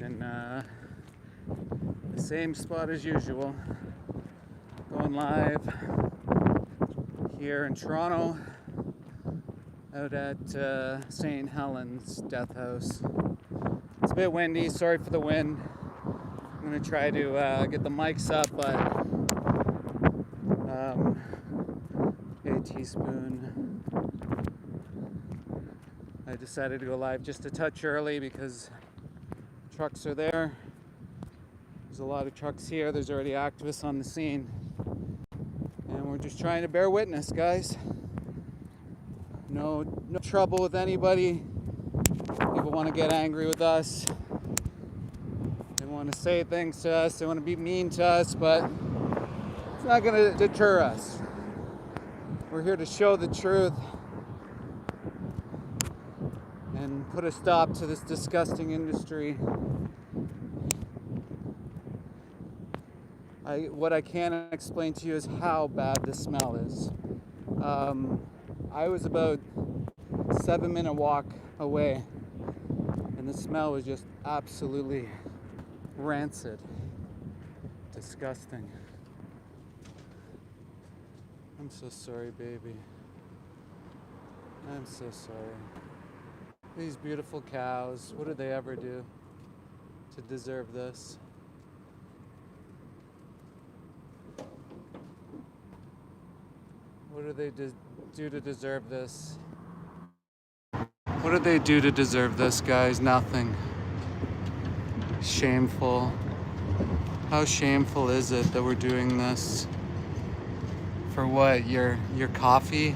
in the same spot as usual. Going live here in Toronto, out at St. Helens Death House. It's a bit windy, sorry for the wind. I'm gonna try to get the mics up, but a teaspoon. I decided to go live just a touch early because trucks are there. There's a lot of trucks here. There's already activists on the scene. And we're just trying to bear witness, guys. No trouble with anybody. People want to get angry with us. They want to say things to us. They want to be mean to us, but it's not going to deter us. We're here to show the truth and put a stop to this disgusting industry. What I can't explain to you is how bad the smell is. I was about 7-minute walk away, and the smell was just absolutely rancid, disgusting. I'm so sorry, baby. I'm so sorry. These beautiful cows, what did they ever do to deserve this? What do they do to deserve this? What did they do to deserve this, guys? Nothing. Shameful. How shameful is it that we're doing this? For what? Your coffee?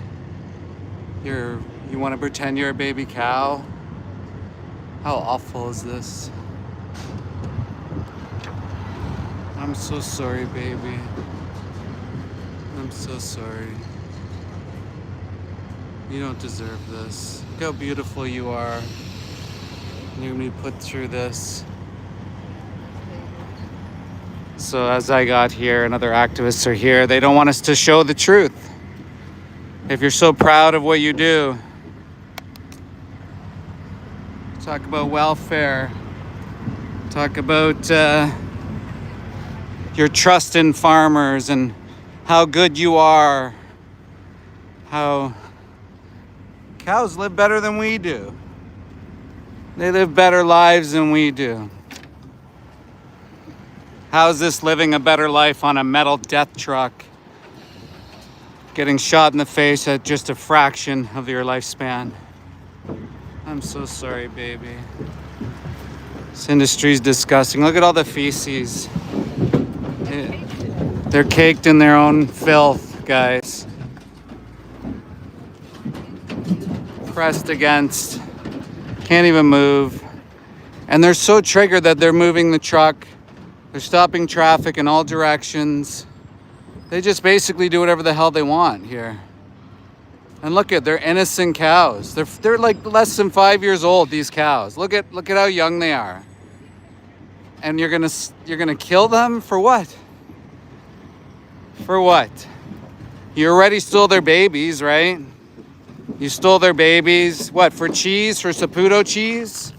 You want to pretend you're a baby cow? How awful is this? I'm so sorry, baby. I'm so sorry. You don't deserve this. Look how beautiful you are. You're gonna be put through this. So as I got here, and other activists are here, they don't want us to show the truth. If you're so proud of what you do, talk about welfare, talk about your trust in farmers and how good you are, how cows live better than we do. They live better lives than we do. How's this living a better life on a metal death truck? Getting shot in the face at just a fraction of your lifespan. I'm so sorry, baby. This industry's disgusting. Look at all the feces. They're caked in their own filth, guys. Pressed against, can't even move. And they're so triggered that they're moving the truck. They're stopping traffic in all directions. They just basically do whatever the hell they want here. And look at, they're innocent cows. They're like less than 5 years old, these cows. Look at how young they are. And you're gonna kill them for what? For what? You already stole their babies, right? You stole their babies. What, for cheese? For Saputo cheese?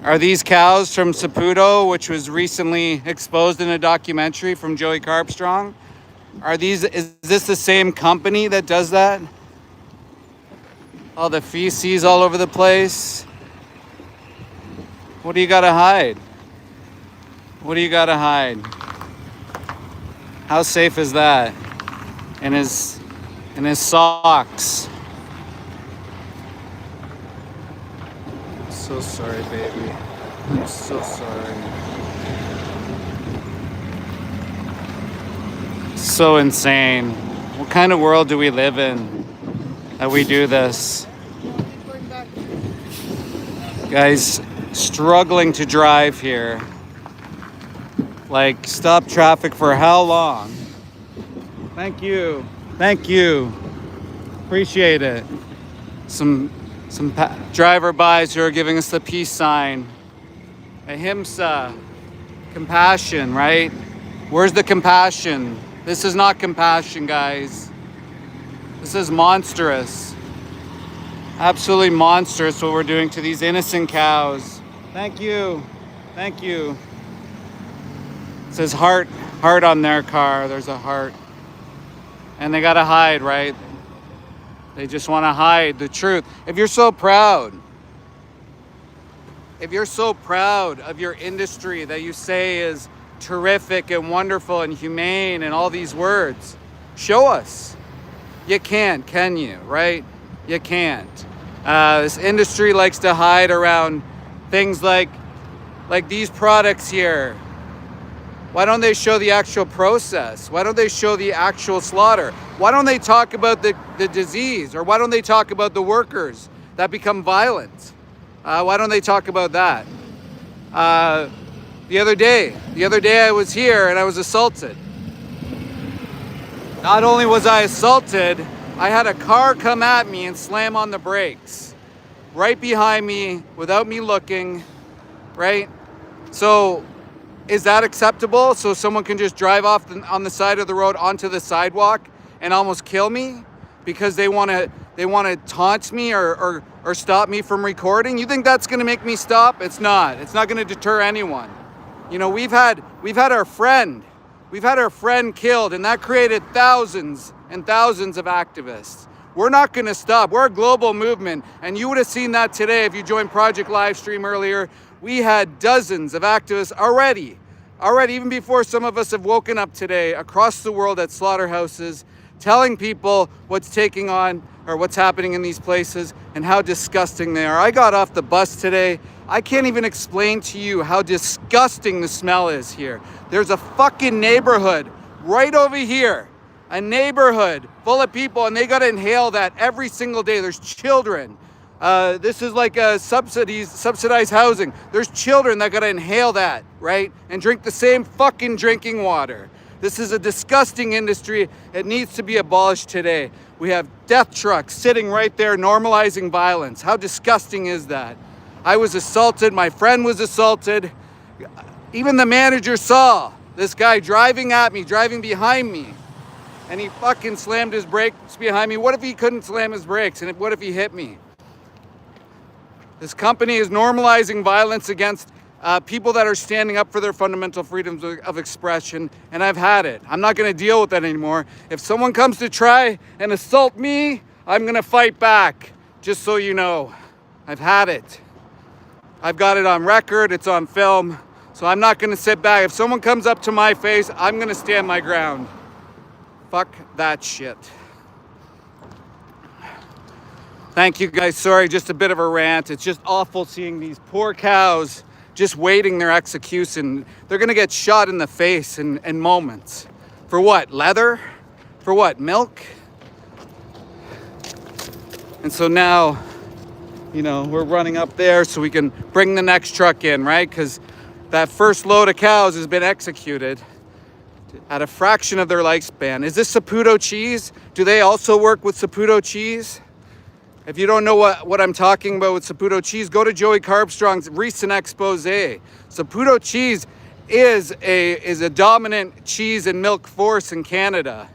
Are these cows from Saputo, which was recently exposed in a documentary from Joey Carpstrong? Is this the same company that does that? All the feces all over the place. What do you gotta hide? What do you gotta hide? How safe is that? In his socks. I'm so sorry, baby. I'm so sorry. So insane. What kind of world do we live in that we do this? Guys, struggling to drive here. Like, stop traffic for how long? Thank you. Thank you. Appreciate it. Some driver-bys who are giving us the peace sign. Ahimsa. Compassion, right? Where's the compassion? This is not compassion, guys. This is monstrous. Absolutely monstrous what we're doing to these innocent cows. Thank you. Thank you. It says heart on their car. There's a heart. And they gotta hide, right? They just want to hide the truth. If you're so proud of your industry that you say is terrific and wonderful and humane and all these words, show us. You can't, can you? Right? You can't. This industry likes to hide around things like these products here. Why don't they show the actual process? Why don't they show the actual slaughter? Why don't they talk about the disease? Or why don't they talk about the workers that become violent? Why don't they talk about that? The other day I was here and I was assaulted. Not only was I assaulted, I had a car come at me and slam on the brakes. Right behind me, without me looking, right? So, is that acceptable? So someone can just drive off on the side of the road onto the sidewalk and almost kill me because they want to taunt me or stop me from recording? You think that's going to make me stop? It's not. It's not going to deter anyone. You know, we've had our friend killed, and that created thousands and thousands of activists. We're not going to stop. We're a global movement, and you would have seen that today if you joined Project Livestream earlier. We had dozens of activists already, even before some of us have woken up today, across the world at slaughterhouses, telling people what's taking on or what's happening in these places and how disgusting they are. I got off the bus today. I can't even explain to you how disgusting the smell is here. There's a fucking neighborhood right over here, a neighborhood full of people, and they gotta inhale that every single day. There's children. This is like a subsidized housing. There's children that gotta inhale that, right? And drink the same fucking drinking water. This is a disgusting industry. It needs to be abolished today. We have death trucks sitting right there normalizing violence. How disgusting is that? I was assaulted, my friend was assaulted. Even the manager saw this guy driving behind me, and he fucking slammed his brakes behind me. What if he couldn't slam his brakes? And what if he hit me? This company is normalizing violence against people that are standing up for their fundamental freedoms of expression, and I've had it. I'm not going to deal with that anymore. If someone comes to try and assault me, I'm going to fight back, just so you know. I've had it. I've got it on record, it's on film, so I'm not going to sit back. If someone comes up to my face, I'm going to stand my ground. Fuck that shit. Thank you guys. Sorry, just a bit of a rant. It's just awful seeing these poor cows just waiting their execution. They're gonna get shot in the face in moments. For what? Leather? For what? Milk? And so now, you know, we're running up there so we can bring the next truck in, right? Because that first load of cows has been executed at a fraction of their lifespan. Is this Saputo cheese? Do they also work with Saputo cheese? If you don't know what I'm talking about with Saputo cheese, go to Joey Carbstrong's recent expose. Saputo cheese is a dominant cheese and milk force in Canada,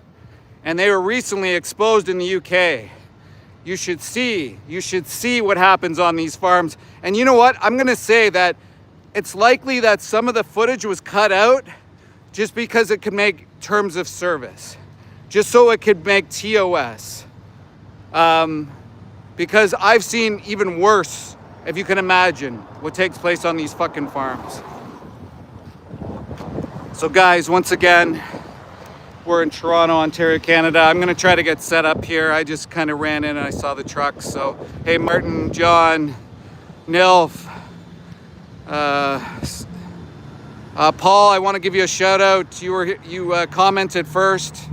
and they were recently exposed in the UK. You should see what happens on these farms. And you know what? I'm gonna say that it's likely that some of the footage was cut out just because it could make terms of service, just so it could make TOS. Because I've seen even worse, if you can imagine, what takes place on these fucking farms. So guys, once again, we're in Toronto, Ontario, Canada. I'm gonna try to get set up here. I just kind of ran in and I saw the trucks. So, hey Martin, John, Nilf, Paul, I wanna give you a shout out. You commented first.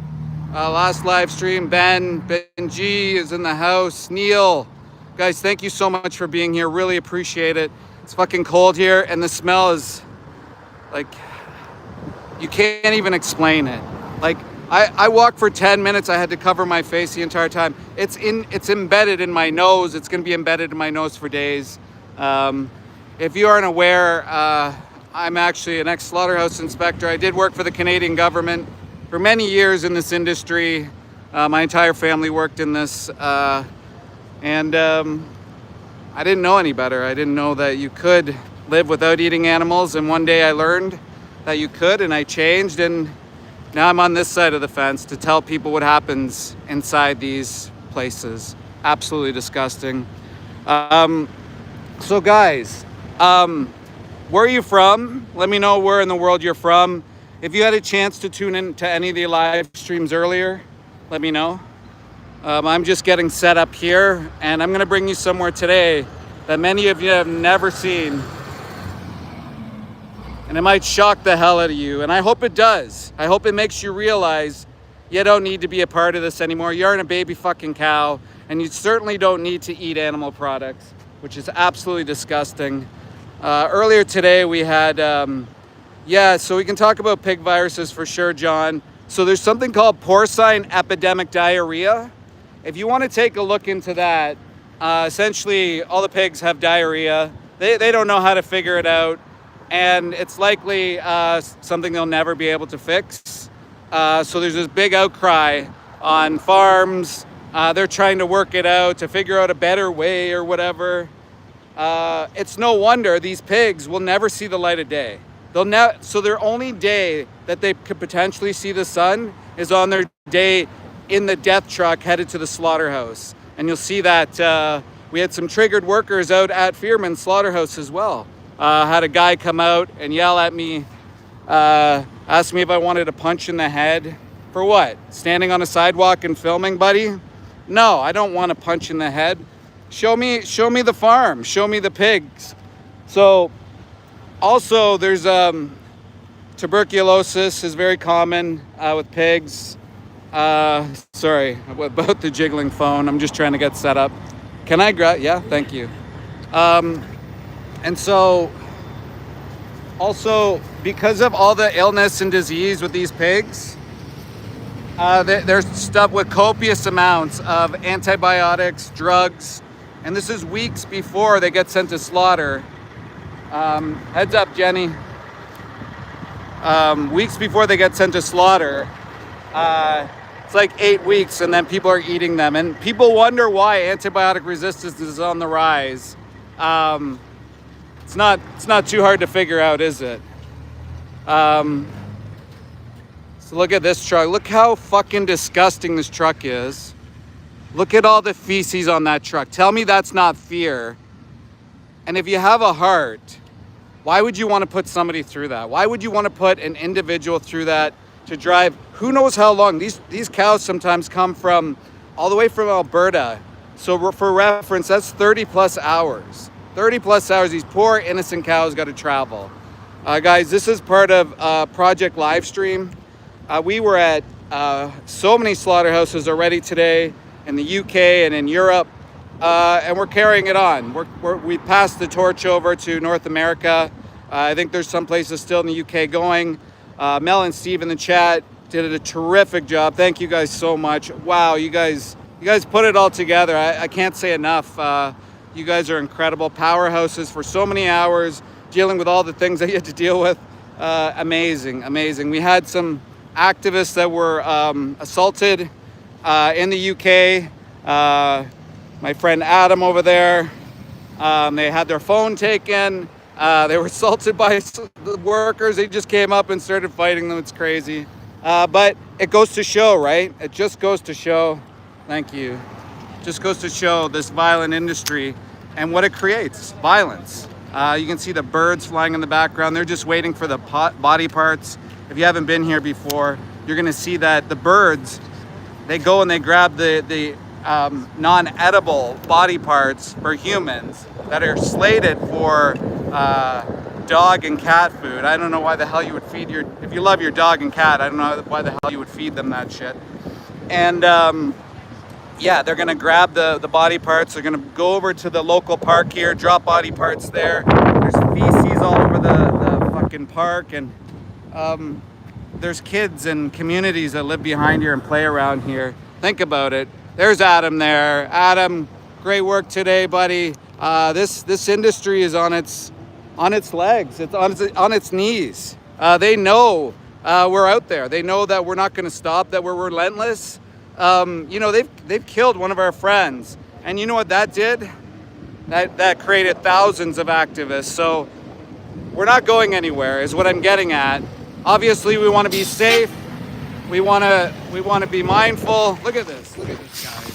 Last live stream. Ben G is in the house. Neil, guys, thank you so much for being here. Really appreciate it. It's fucking cold here, and the smell is like, you can't even explain it. Like, I walked for 10 minutes. I had to cover my face the entire time. It's embedded in my nose. It's going to be embedded in my nose for days. If you aren't aware, I'm actually an ex-slaughterhouse inspector. I did work for the Canadian government for many years in this industry. My entire family worked in this, and I didn't know any better. I didn't know that you could live without eating animals, and one day I learned that you could, and I changed, and now I'm on this side of the fence to tell people what happens inside these places. Absolutely disgusting. So guys, where are you from? Let me know where in the world you're from. If you had a chance to tune in to any of the live streams earlier, let me know. I'm just getting set up here, and I'm gonna bring you somewhere today that many of you have never seen. And it might shock the hell out of you, and I hope it does. I hope it makes you realize you don't need to be a part of this anymore. You aren't a baby fucking cow, and you certainly don't need to eat animal products, which is absolutely disgusting. Earlier today we had, so we can talk about pig viruses for sure, John. So there's something called porcine epidemic diarrhea. If you want to take a look into that, essentially all the pigs have diarrhea. They don't know how to figure it out, and it's likely something they'll never be able to fix. So there's this big outcry on farms. They're trying to work it out to figure out a better way or whatever. It's no wonder these pigs will never see the light of day. So their only day that they could potentially see the sun is on their day in the death truck headed to the slaughterhouse. And you'll see that we had some triggered workers out at Fearman Slaughterhouse as well. Had a guy come out and yell at me, asked me if I wanted a punch in the head. For what? Standing on a sidewalk and filming, buddy? No, I don't want a punch in the head. Show me the farm. Show me the pigs. So also there's tuberculosis is very common with pigs. Sorry about the jiggling phone. I'm just trying to get set up. Can I grab? Yeah, thank you. And so also because of all the illness and disease with these pigs, they're stuck with copious amounts of antibiotics, drugs, and this is weeks before they get sent to slaughter. Heads up, Jenny. Weeks before they get sent to slaughter. It's like 8 weeks, and then people are eating them. And people wonder why antibiotic resistance is on the rise. It's not too hard to figure out, is it? So look at this truck. Look how fucking disgusting this truck is. Look at all the feces on that truck. Tell me that's not fear. And if you have a heart, why would you want to put somebody through that? Why would you want to put an individual through that to drive who knows how long? These cows sometimes come from all the way from Alberta. So for reference, that's 30 plus hours. 30 plus hours these poor innocent cows got to travel. Guys, this is part of Project Livestream. We were at so many slaughterhouses already today in the UK and in Europe, and we're carrying it on. We passed the torch over to North America. I think there's some places still in the UK going. Mel and Steve in the chat did a terrific job. Thank you guys so much. Wow, you guys put it all together. I can't say enough. You guys are incredible powerhouses for so many hours, dealing with all the things that you had to deal with. Amazing. We had some activists that were assaulted in the UK. My friend Adam over there, they had their phone taken. They were assaulted by the workers. They just came up and started fighting them. It's crazy. But it goes to show, right? It just goes to show. Thank you. Just goes to show this violent industry and what it creates, violence. You can see the birds flying in the background. They're just waiting for the body parts. If you haven't been here before, you're gonna see that the birds, they go and they grab the non-edible body parts for humans that are slated for dog and cat food. I don't know why the hell you would feed if you love your dog and cat, I don't know why the hell you would feed them that shit. And yeah, they're gonna grab the body parts. They're gonna go over to the local park here, drop body parts there. There's feces all over the fucking park, and there's kids and communities that live behind here and play around here. Think about it. There's Adam there. Adam, great work today, buddy. This industry is on its legs. It's on its knees. They know we're out there. They know that we're not going to stop. That we're relentless. You know, they've killed one of our friends, and you know what that did? That created thousands of activists. So we're not going anywhere is what I'm getting at. Obviously, we want to be safe. We want to be mindful. Look at this guys.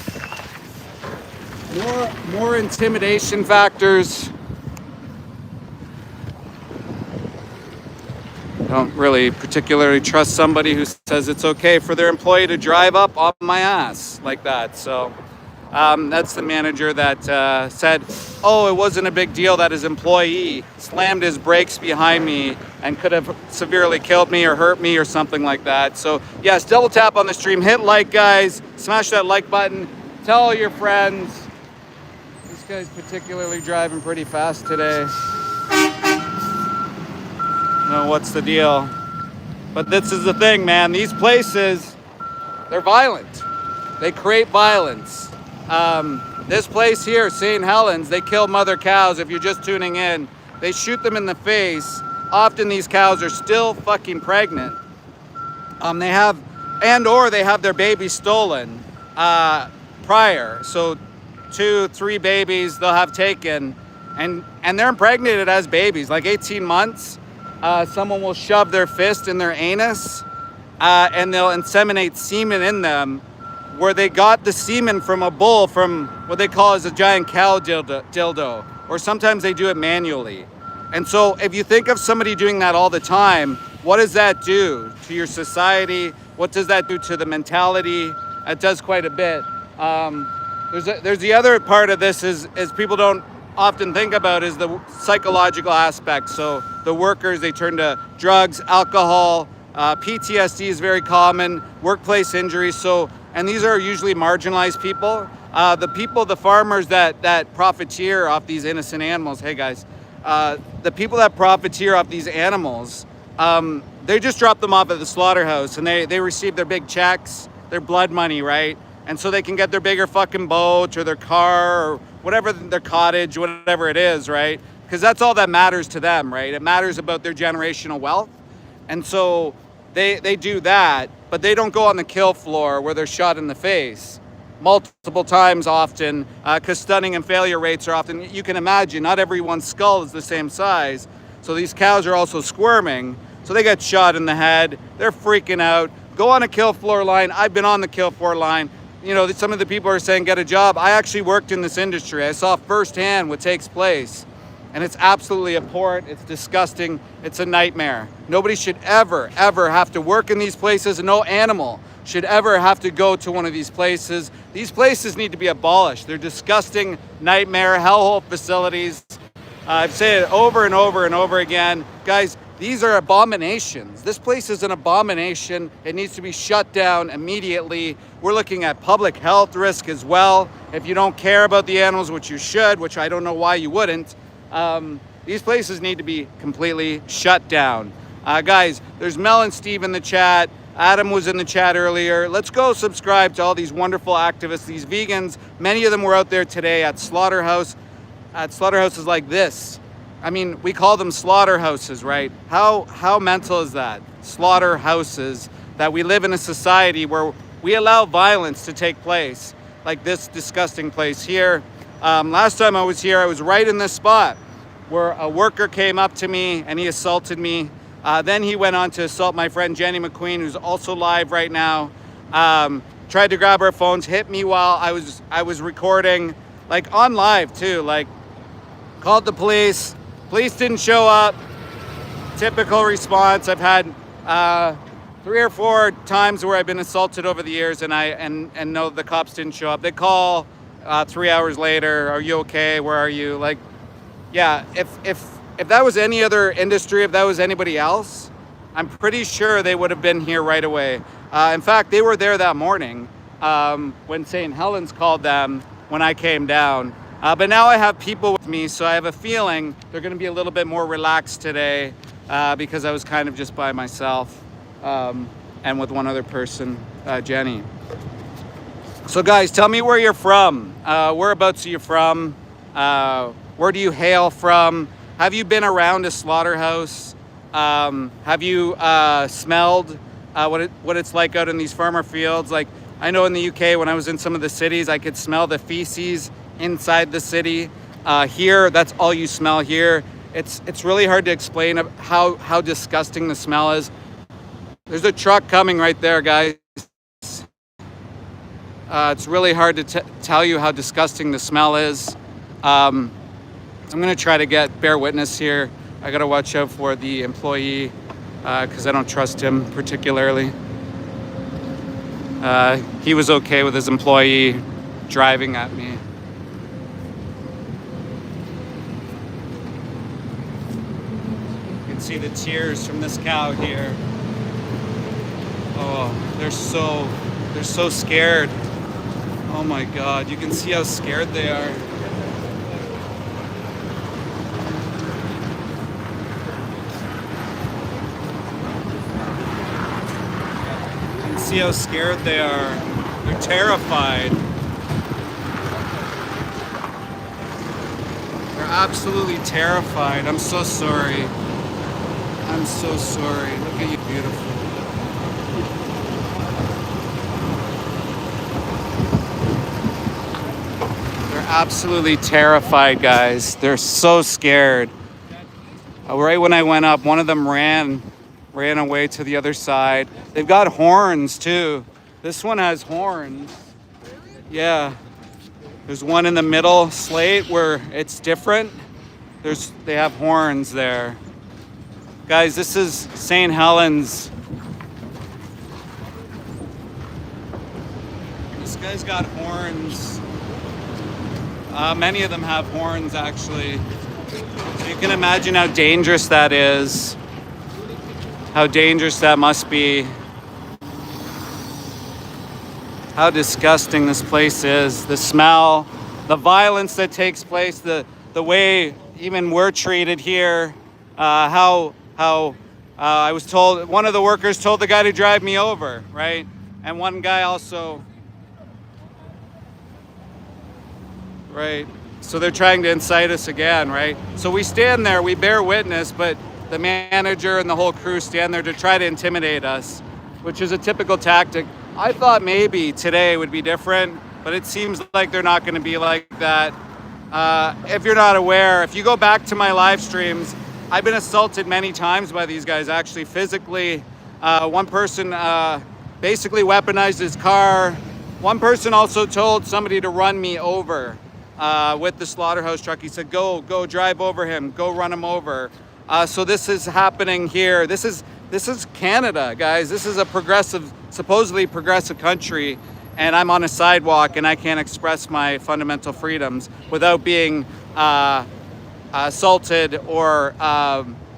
More intimidation factors. I don't really particularly trust somebody who says it's okay for their employee to drive up on my ass like that. So that's the manager that said, oh, it wasn't a big deal that his employee slammed his brakes behind me and could have severely killed me or hurt me or something like that. So yes, double tap on the stream, hit like, guys, smash that like button, tell all your friends. This guy's particularly driving pretty fast today. Know what's the deal? But this is the thing, man. These places, they're violent. They create violence. This place here, St. Helens, they kill mother cows. If you're just tuning in, they shoot them in the face. Often these cows are still fucking pregnant. They have their babies stolen prior. So 2-3 babies they'll have taken, and they're impregnated as babies, like 18 months. Someone will shove their fist in their anus and they'll inseminate semen in them, where they got the semen from a bull, from what they call as a giant cow dildo, or sometimes they do it manually. And so if you think of somebody doing that all the time, what does that do to your society? What does that do to the mentality? It does quite a bit. There's the other part of this is people don't often think about is the psychological aspect. So the workers, they turn to drugs, alcohol, PTSD is very common, workplace injuries. And these are usually marginalized people. The farmers that profiteer off these innocent animals. Hey guys, the people that profiteer off these animals, they just drop them off at the slaughterhouse and they receive their big checks, their blood money, right? And so they can get their bigger fucking boat or their car or whatever, their cottage, whatever it is, right? Because that's all that matters to them, right? It matters about their generational wealth. And so they do that, but they don't go on the kill floor where they're shot in the face multiple times often, because stunning and failure rates are often, you can imagine, not everyone's skull is the same size. So these cows are also squirming. So they get shot in the head. They're freaking out. Go on a kill floor line. I've been on the kill floor line. You know, some of the people are saying, get a job. I actually worked in this industry. I saw firsthand what takes place. And it's absolutely abhorrent. It's disgusting. It's a nightmare. Nobody should ever, ever have to work in these places. And no animal should ever have to go to one of these places. These places need to be abolished. They're disgusting, nightmare, hellhole facilities. I've said it over and over and over again. Guys, these are abominations. This place is an abomination. It needs to be shut down immediately. We're looking at public health risk as well. If you don't care about the animals, which you should, which I don't know why you wouldn't, these places need to be completely shut down. Guys, there's Mel and Steve in the chat. Adam was in the chat earlier. Let's go subscribe to all these wonderful activists, these vegans. Many of them were out there today at slaughterhouses like this. I mean, we call them slaughterhouses, right? How mental is that? Slaughterhouses, that we live in a society where we allow violence to take place, like this disgusting place here. Last time I was here, I was right in this spot where a worker came up to me and he assaulted me. Then he went on to assault my friend Jenny McQueen, who's also live right now. Tried to grab our phones, hit me while I was recording, like on live too, like called the police. Police didn't show up. Typical response. I've had 3 or 4 times where I've been assaulted over the years and no, the cops didn't show up. They call 3 hours later, are you okay? Where are you? Like, yeah, if that was any other industry, if that was anybody else, I'm pretty sure they would have been here right away. In fact, they were there that morning when St. Helens called them when I came down. But now I have people with me, so I have a feeling they're going to be a little bit more relaxed today because I was kind of just by myself and with one other person, Jenny. So guys, tell me where you're from. Whereabouts are you from? Where do you hail from? Have you been around a slaughterhouse? Have you smelled what it's like out in these farmer fields? Like, I know in the UK, when I was in some of the cities, I could smell the feces inside the city. Here, that's all you smell here. it's really hard to explain how disgusting the smell is. There's a truck coming right there, guys. It's really hard to tell you how disgusting the smell is. I'm gonna try to bear witness here. I gotta watch out for the employee because I don't trust him particularly. He was okay with his employee driving at me. You can see the tears from this cow here. Oh, they're so scared. Oh my God, you can see how scared they are. You can see how scared they are. They're terrified. They're absolutely terrified. I'm so sorry. I'm so sorry. Look at you, beautiful. Absolutely terrified, guys. They're so scared. Right when I went up, one of them ran away to the other side. They've got horns too. This one has horns. Yeah. There's one in the middle slate where it's different. They have horns there. Guys, this is St. Helens. This guy's got horns. Many of them have horns, actually. So you can imagine how dangerous that is. How dangerous that must be. How disgusting this place is. The smell, the violence that takes place, the way even we're treated here. I was told, one of the workers told the guy to drive me over, right? And one guy also... Right. So they're trying to incite us again, right? So we stand there, we bear witness, but the manager and the whole crew stand there to try to intimidate us, which is a typical tactic. I thought maybe today would be different, but it seems like they're not going to be like that. If you're not aware, if you go back to my live streams, I've been assaulted many times by these guys, actually physically. One person basically weaponized his car. One person also told somebody to run me over. With the slaughterhouse truck. He said, go drive over him, go run him over. So this is happening here. This is Canada, guys. This is a supposedly progressive country, and I'm on a sidewalk and I can't express my fundamental freedoms without being assaulted or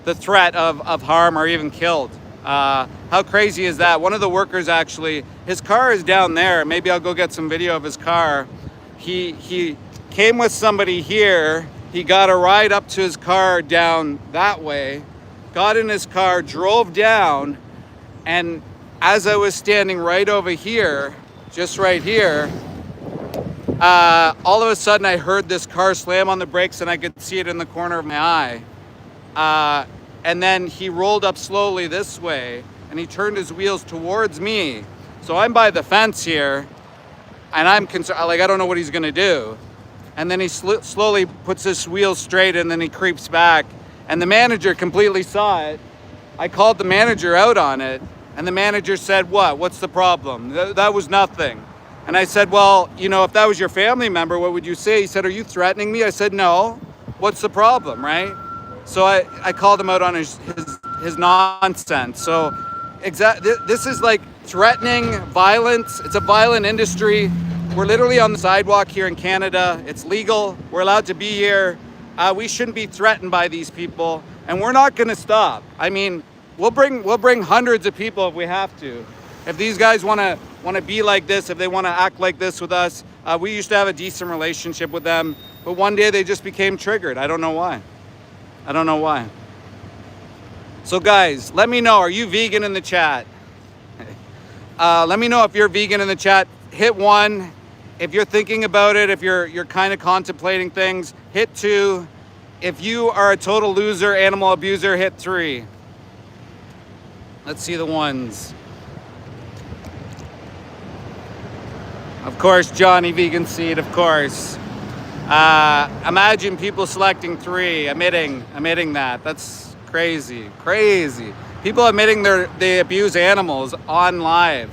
the threat of harm or even killed. How crazy is that? One of the workers, actually, his car is down there. Maybe I'll go get some video of his car. He came with somebody here. He got a ride up to his car down that way, got in his car, drove down, and as I was standing right over here, just right here, all of a sudden I heard this car slam on the brakes and I could see it in the corner of my eye. And then he rolled up slowly this way and he turned his wheels towards me. So I'm by the fence here and I'm concerned, like, I don't know what he's gonna do. And then he slowly puts his wheels straight and then he creeps back. And the manager completely saw it. I called the manager out on it. And the manager said, what's the problem? That was nothing. And I said, well, you know, if that was your family member, what would you say? He said, are you threatening me? I said, no. What's the problem, right? So I called him out on his nonsense. So this is like threatening violence. It's a violent industry. We're literally on the sidewalk here in Canada. It's legal. We're allowed to be here. We shouldn't be threatened by these people, and we're not going to stop. I mean, we'll bring hundreds of people if we have to. If these guys want to be like this, if they want to act like this with us, we used to have a decent relationship with them, but one day they just became triggered. I don't know why. I don't know why. So guys, let me know. Are you vegan in the chat? Let me know if you're vegan in the chat. Hit 1. If you're thinking about it, if you're kind of contemplating things, hit 2. If you are a total loser, animal abuser, hit 3. Let's see the ones. Of course, Johnny Vegan Seed, of course. Imagine people selecting 3, admitting that. That's crazy. People admitting they abuse animals on live.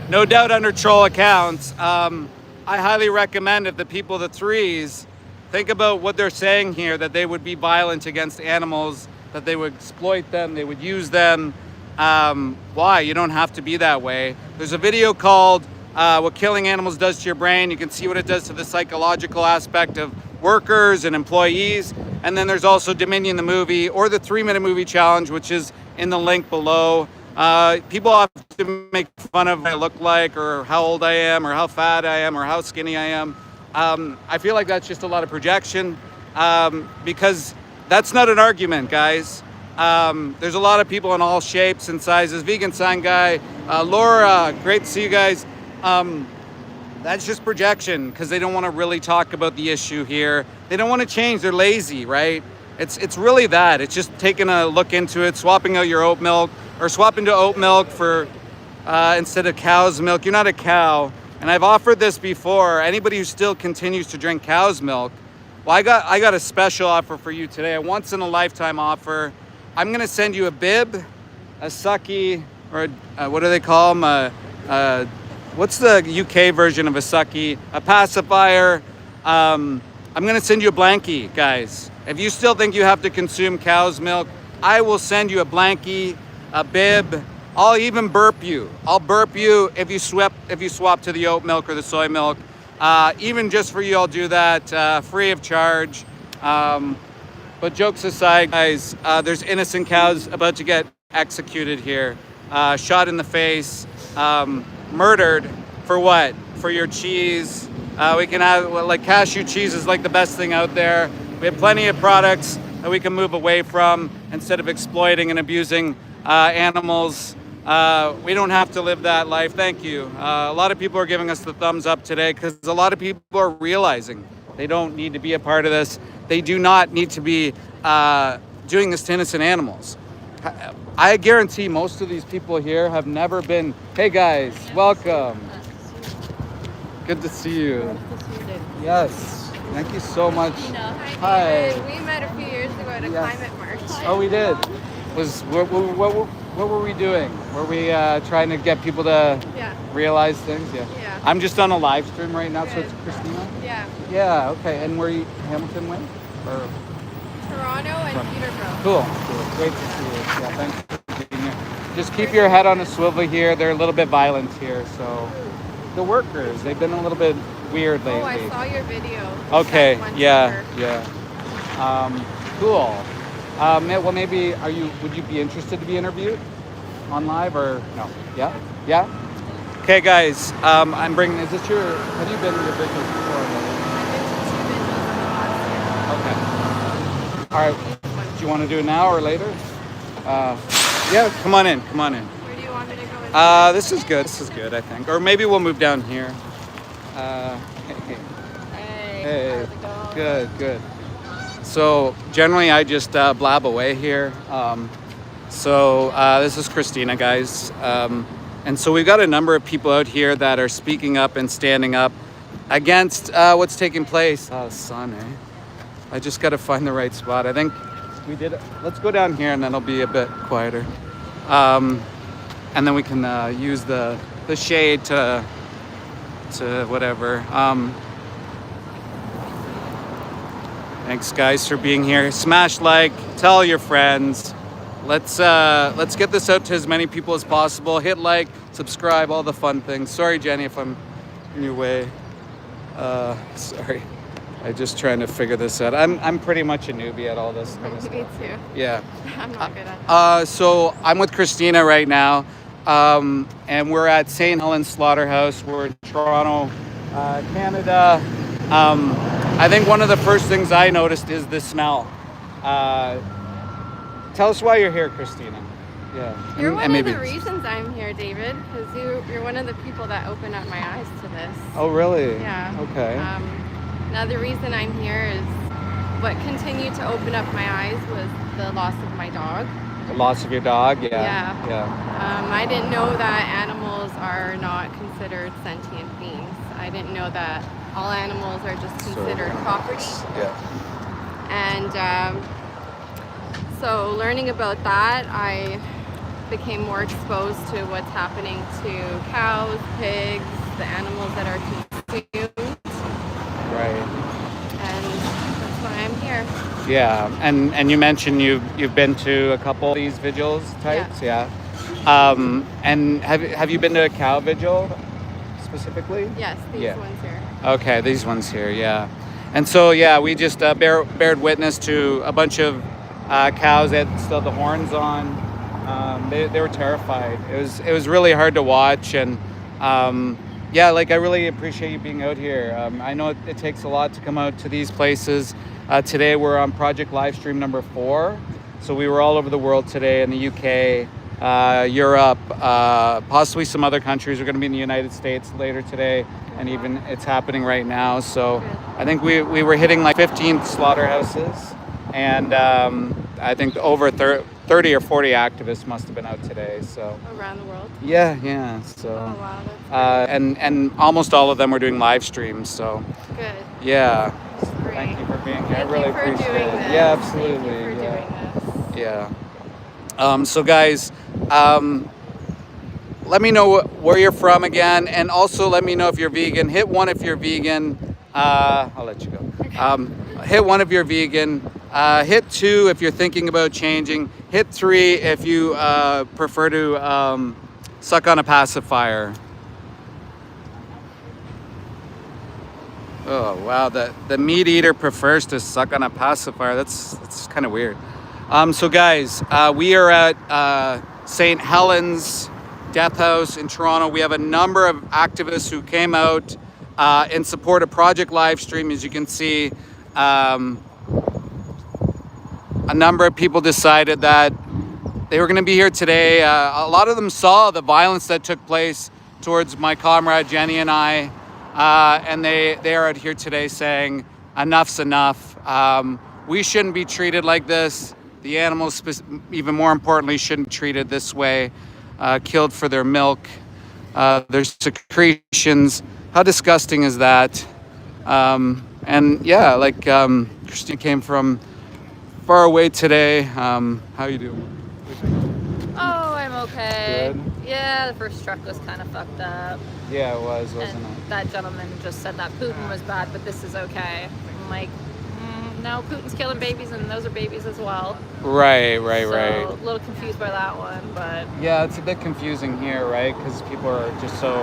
No doubt under troll accounts. I highly recommend if the 3s think about what they're saying here, that they would be violent against animals, that they would exploit them, they would use them. Why? You don't have to be that way. There's a video called What Killing Animals Does to Your Brain. You can see what it does to the psychological aspect of workers and employees. And then there's also Dominion the movie, or the 3-minute movie challenge, which is in the link below. People have to make fun of what I look like, or how old I am, or how fat I am, or how skinny I am. I feel like that's just a lot of projection, because that's not an argument, guys. There's a lot of people in all shapes and sizes. Vegan Sign Guy, Laura, great to see you guys. That's just projection, because they don't want to really talk about the issue here. They don't want to change. They're lazy, right? It's really that. It's just taking a look into it, swapping out your oat milk, or swapping to oat milk for instead of cow's milk. You're not a cow. And I've offered this before. Anybody who still continues to drink cow's milk, well, I got a special offer for you today, a once in a lifetime offer. I'm gonna send you a bib, a sucky, or what do they call them? What's the UK version of a sucky? A pacifier. I'm gonna send you a blankie, guys. If you still think you have to consume cow's milk, I will send you a blankie, a bib. I'll even burp you. I'll burp you if you swap to the oat milk or the soy milk. Even just for you, I'll do that free of charge. But jokes aside, guys, there's innocent cows about to get executed here. Shot in the face, murdered for what? For your cheese. We can have, like, cashew cheese is like the best thing out there. We have plenty of products that we can move away from instead of exploiting and abusing animals. We don't have to live that life. Thank you. A lot of people are giving us the thumbs up today, because a lot of people are realizing they don't need to be a part of this. They do not need to be doing this to innocent animals. I guarantee most of these people here have never been. Hey guys, welcome. Good to see you. Yes, thank you so much. Hi. We met a few years ago at a climate march. Oh, we did. What were we doing? Were we trying to get people to realize things? Yeah. I'm just on a live stream right now. Good. So it's Christina? Yeah. Yeah, okay. And were you Hamilton way? Or Toronto and Peterborough. Cool. Great to see you. Yeah, thanks for being here. Just keep your head on a swivel here. They're a little bit violent here, so the workers, they've been a little bit weird lately. Oh, I saw your video. Okay, yeah. Cool. Well, maybe would you be interested to be interviewed on live, or no? Yeah. Okay, guys. I'm bringing. Have you been to your business before? I've been to 2 videos in the last year. Okay. All right. Do you want to do it now or later? Yeah. Come on in. Where do you want me to go? This is good. I think. Or maybe we'll move down here. Hey. How's it going? Good. So generally I just blab away here. This is Christina, guys. And so we've got a number of people out here that are speaking up and standing up against what's taking place. Sun, eh? I just got to find the right spot. I think we did it. Let's go down here and then it'll be a bit quieter. And then we can use the shade to whatever. Thanks, guys, for being here. Smash like, tell your friends. Let's get this out to as many people as possible. Hit like, subscribe, all the fun things. Sorry, Jenny, if I'm in your way. Sorry. I'm just trying to figure this out. I'm pretty much a newbie at all this kind of stuff. Me too. Yeah. I'm not good at it. So I'm with Christina right now, and we're at St. Helens Slaughterhouse. We're in Toronto, Canada. I think one of the first things I noticed is the smell. Tell us why you're here, Christina. Yeah. You're one of the reasons I'm here, David, because you're one of the people that opened up my eyes to this. Oh, really? Yeah. Okay. Another reason I'm here is what continued to open up my eyes was the loss of my dog. The loss of your dog? Yeah. Yeah. I didn't know that animals are not considered sentient beings. I didn't know that all animals are just considered property. Yeah. And so learning about that, I became more exposed to what's happening to cows, pigs, the animals that are consumed. Right. And that's why I'm here. Yeah, and you mentioned you've been to a couple of these vigils types, yeah. And have you been to a cow vigil specifically? Yes, these ones here. Okay, these ones here, yeah. And so yeah, we just bared witness to a bunch of cows that still had the horns on. They were terrified. It was really hard to watch, and yeah, like I really appreciate you being out here. I know it takes a lot to come out to these places. Today we're on Project Livestream number 4. So we were all over the world today, in the UK, Europe, possibly some other countries. We're going to be in the United States later today, and even it's happening right now. So I think we were hitting like 15 slaughterhouses, and I think over 30 or 40 activists must have been out today. So Around the world? yeah. So Oh wow, that's great. and almost all of them were doing live streams. So Good. yeah. That's great. Thank you for being here. I Thank really you for appreciate doing it. this. Yeah, absolutely. Thank you for doing this. Yeah. So guys, let me know where you're from again, and also let me know if you're vegan. Hit 1 if you're vegan. I'll let you go. Hit 1 if you're vegan. Hit 2 if you're thinking about changing. Hit 3 if you prefer to suck on a pacifier. Oh wow, the meat eater prefers to suck on a pacifier. That's kind of weird. So guys, we are at St. Helens Death House in Toronto. We have a number of activists who came out in support of Project Livestream. As you can see, a number of people decided that they were going to be here today. A lot of them saw the violence that took place towards my comrade Jenny and I. And they are out here today saying enough's enough. We shouldn't be treated like this. The animals, even more importantly, shouldn't be treated this way, killed for their milk, their secretions. How disgusting is that? And yeah, like Christine came from far away today. How you doing? Oh, I'm okay. Good. Yeah, the first truck was kind of fucked up. Yeah, it was, wasn't And it? that gentleman just said that Putin was bad, but this is okay. I'm like, no, Putin's killing babies, and those are babies as well. Right. So, a little confused by that one, but... Yeah, it's a bit confusing here, right? Because people are just so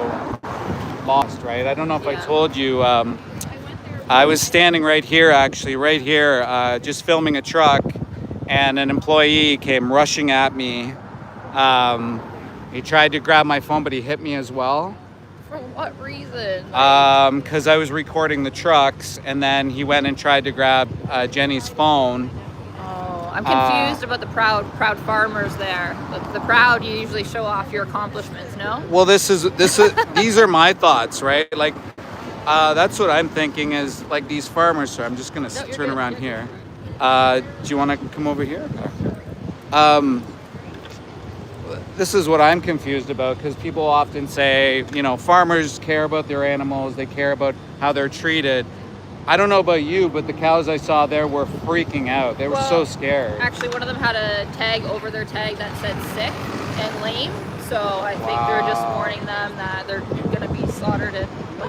lost, right? I don't know if I Yeah. told you, I was standing right here, actually, just filming a truck, and an employee came rushing at me. He tried to grab my phone, but he hit me as well. For what reason? Because I was recording the trucks, and then he went and tried to grab Jenny's phone. Oh, I'm confused about the proud farmers there. The proud, you usually show off your accomplishments, no? Well, this is these are my thoughts, right? Like, that's what I'm thinking is like these farmers. So I'm just gonna No, you're turn good, around you're here. Do you want to come over here? This is what I'm confused about, because people often say, you know, farmers care about their animals, they care about how they're treated. I don't know about you, but the cows I saw there were freaking out. They were so scared. Actually, one of them had a tag over their tag that said sick and lame. So I think they're just warning them that they're going to be slaughtered.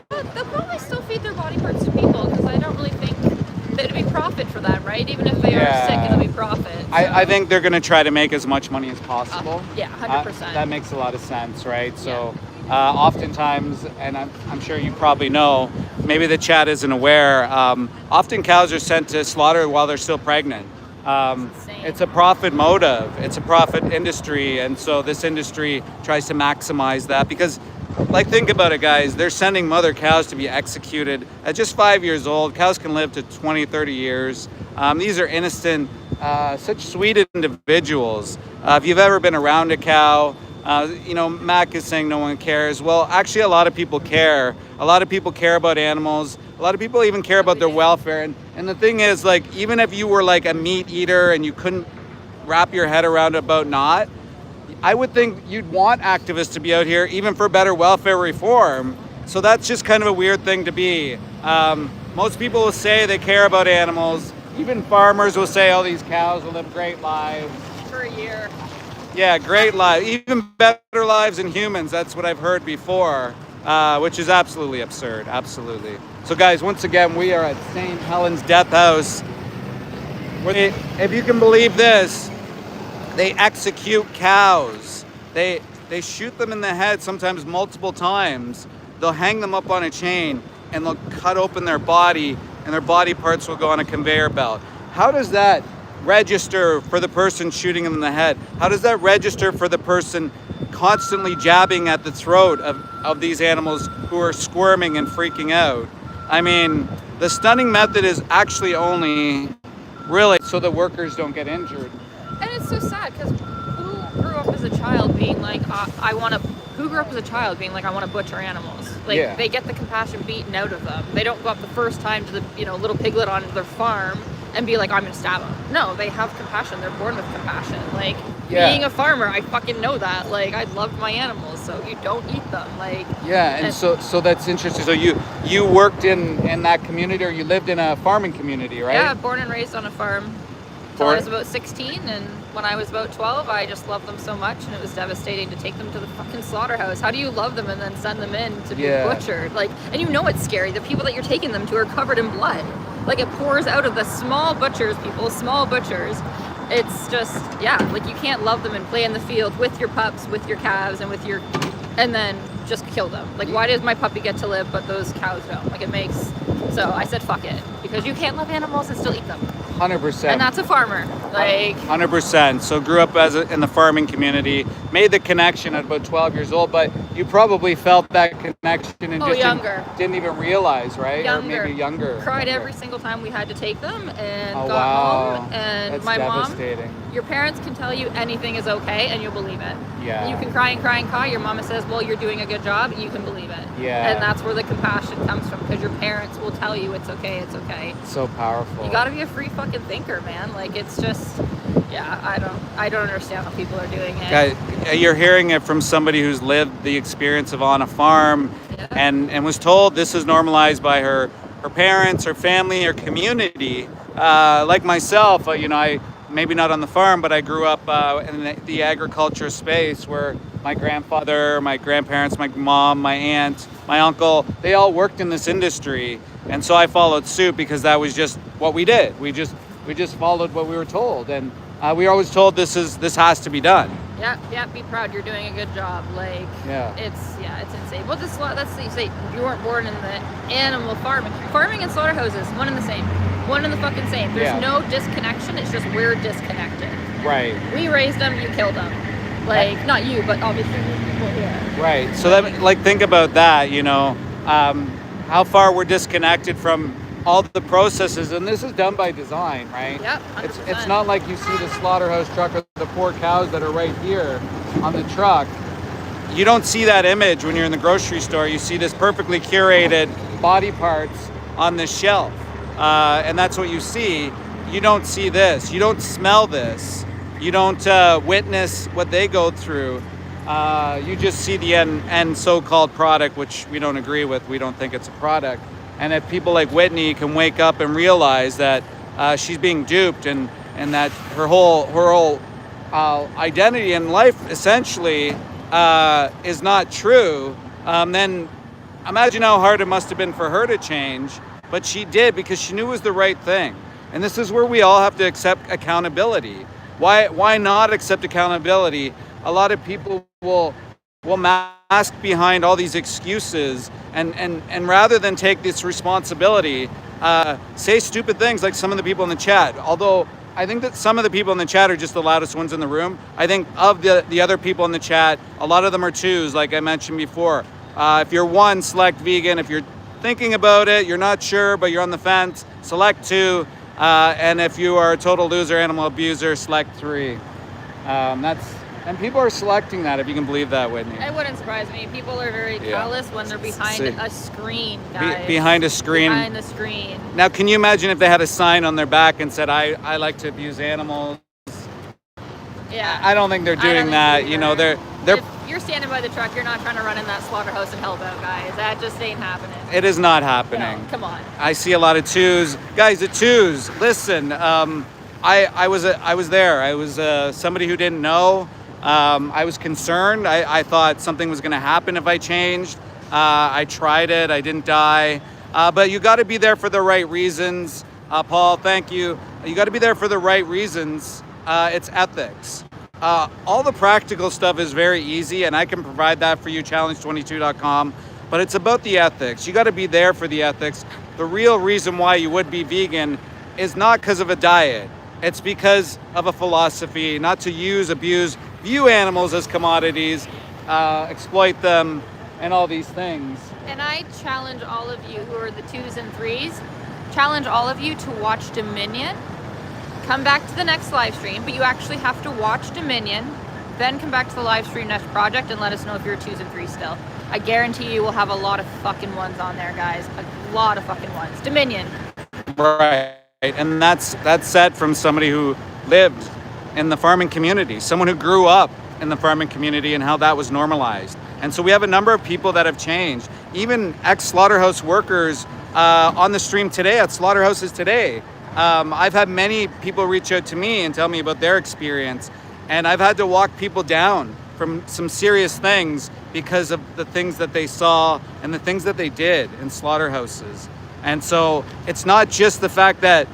But they'll probably still feed their body parts to people, because I don't really think that'd be profit for them, right? Even if they are sick, it'll be profit. So. I think they're going to try to make as much money as possible. Yeah, 100%. That makes a lot of sense, right? So oftentimes, and I'm sure you probably know, maybe the chat isn't aware, often cows are sent to slaughter while they're still pregnant. It's a profit motive. It's a profit industry. And so this industry tries to maximize that because, like, think about it, guys. They're sending mother cows to be executed at just 5 years old. Cows can live to 20, 30 years. These are innocent, such sweet individuals. If you've ever been around a cow, you know, Mac is saying no one cares. Well, actually, a lot of people care. A lot of people care about animals. A lot of people even care about their welfare. And the thing is, like, even if you were like a meat eater and you couldn't wrap your head around about I would think you'd want activists to be out here, even for better welfare reform. So that's just kind of a weird thing to be. Most people will say they care about animals. Even farmers will say, oh, these cows will live great lives. For a year. Yeah, great lives. Even better lives than humans. That's what I've heard before, which is absolutely absurd. Absolutely. So guys, once again, we are at St. Helens Death House. Where they, if you can believe this, they execute cows. They shoot them in the head sometimes multiple times. They'll hang them up on a chain and they'll cut open their body and their body parts will go on a conveyor belt. How does that register for the person shooting them in the head? How does that register for the person constantly jabbing at the throat of these animals who are squirming and freaking out? I mean, the stunning method is actually only really so the workers don't get injured. And it's so sad because who grew up as a child being like, who grew up as a child being like, I want to butcher animals? Like, Yeah. They get the compassion beaten out of them. They don't go up the first time to the, little piglet on their farm and be like, I'm going to stab them. No, they have compassion. They're born with compassion. Like, Yeah. being a farmer, I fucking know that. Like, I love my animals, so you don't eat them. Like, Yeah, and so that's interesting. So you worked in that community, or you lived in a farming community, right? yeah, born and raised on a farm till I was about 16, and when I was about 12, I just loved them so much, and it was devastating to take them to the fucking slaughterhouse. How do you love them and then send them in to be butchered? Like, and you know it's scary. The people that you're taking them to are covered in blood. Like, it pours out of the small butchers. It's just, yeah, like, you can't love them and play in the field with your pups, with your calves, and then just kill them. Like, why does my puppy get to live but those cows don't? Like, so I said fuck it, because you can't love animals and still eat them. 100%. And that's a farmer. Like, 100%. So grew up in the farming community, made the connection at about 12 years old, but you probably felt that connection and just younger. Didn't even realize, right? Younger. Or maybe younger. Cried Okay. every single time we had to take them, and Oh, got wow. home, and That's my devastating. mom, your parents can tell you anything is okay and you'll believe it. Yeah. You can cry and cry and cry. Your mama says, well, you're doing a good job. You can believe it. Yeah. And that's where the compassion comes from, because your parents will tell you it's okay, it's okay. So powerful. You gotta be a free fucking thinker, man. Like, it's just, yeah, I don't understand how people are doing it. Guys, you're hearing it from somebody who's lived the experience of on a farm, Yeah. and was told this is normalized by her parents, her family, her community. Like myself, I maybe not on the farm, but I grew up in the agriculture space where my grandfather, my grandparents, my mom, my aunt, my uncle, they all worked in this industry. And so I followed suit because that was just what we did. We just followed what we were told. And we were always told this has to be done. Yeah, be proud. You're doing a good job. Like, it's insane. Well, let's say you weren't born in the animal farming and slaughterhouses, one and the same, one and the fucking same. There's no disconnection. It's just we're disconnected. Right. We raised them. You killed them. Like, not you, but obviously there's people here. Right. So that, like, think about that. How far we're disconnected from all the processes, and this is done by design, right? Yep, 100%. It's not like you see the slaughterhouse truck or the poor cows that are right here on the truck. You don't see that image when you're in the grocery store. You see this perfectly curated body parts on the shelf, and that's what you see. You don't see this. You don't smell this. You don't witness what they go through. You just see the end so-called product, which we don't agree with. We don't think it's a product. And if people like Whitney can wake up and realize that she's being duped and that her whole identity in life essentially is not true, then imagine how hard it must have been for her to change. But she did, because she knew it was the right thing. And this is where we all have to accept accountability. Why not accept accountability? A lot of people will mask behind all these excuses and rather than take this responsibility, say stupid things like some of the people in the chat. Although I think that some of the people in the chat are just the loudest ones in the room. I think of the other people in the chat, a lot of them are twos, like I mentioned before. If you're one, select vegan. If you're thinking about it, you're not sure, but you're on the fence, select 2. And if you are a total loser, animal abuser, select 3. And people are selecting that, if you can believe that, Whitney. It wouldn't surprise me. People are very callous when they're behind a screen, guys. Behind a screen. Behind the screen. Now, can you imagine if they had a sign on their back and said, I like to abuse animals? Yeah. I don't think they're doing that. They're you're standing by the truck, you're not trying to run in that slaughterhouse and help out, guys. That just ain't happening. It is not happening. No, come on. I see a lot of twos. Guys, the twos, listen, I was there. I was somebody who didn't know. I was concerned. I thought something was gonna happen if I changed. I tried it, I didn't die. But you gotta be there for the right reasons. Paul, thank you. You gotta be there for the right reasons. It's ethics. All the practical stuff is very easy, and I can provide that for you, challenge22.com, but it's about the ethics. You got to be there for the ethics. The real reason why you would be vegan is not because of a diet. It's because of a philosophy, not to use, abuse, view animals as commodities, exploit them, and all these things. And I challenge all of you who are the 2s and 3s, challenge all of you to watch Dominion. Come back to the next live stream, but you actually have to watch Dominion, then come back to the Livestream Next project and let us know if you're 2s and 3s still. I guarantee you we'll have a lot of fucking ones on there, guys. A lot of fucking ones. Dominion. Right, and that's said from somebody who lived in the farming community, someone who grew up in the farming community and how that was normalized. And so we have a number of people that have changed. Even ex-slaughterhouse workers on the stream today, at slaughterhouses today. I've had many people reach out to me and tell me about their experience, and I've had to walk people down from some serious things because of the things that they saw and the things that they did in slaughterhouses. And so it's not just the fact that,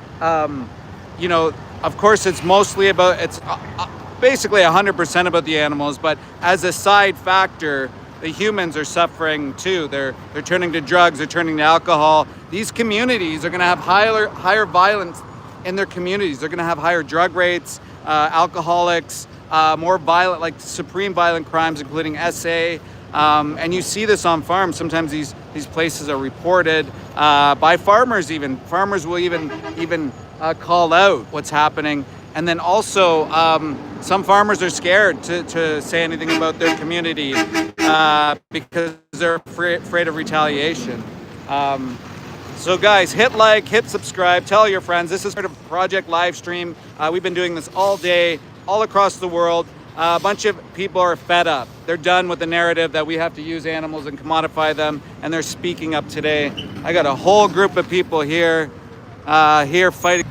you know, of course it's mostly about, it's basically 100% about the animals, but as a side factor, the humans are suffering too. They're turning to drugs, they're turning to alcohol. These communities are gonna have higher violence in their communities. They're gonna have higher drug rates, alcoholics, more violent, like supreme violent crimes, including SA. And you see this on farms. Sometimes these places are reported by farmers even. Farmers will even call out what's happening. And then also, some farmers are scared to say anything about their community because they're afraid of retaliation. So guys, hit like, hit subscribe, tell your friends. This is part of Project Livestream. We've been doing this all day, all across the world. A bunch of people are fed up. They're done with the narrative that we have to use animals and commodify them, and they're speaking up today. I got a whole group of people here fighting.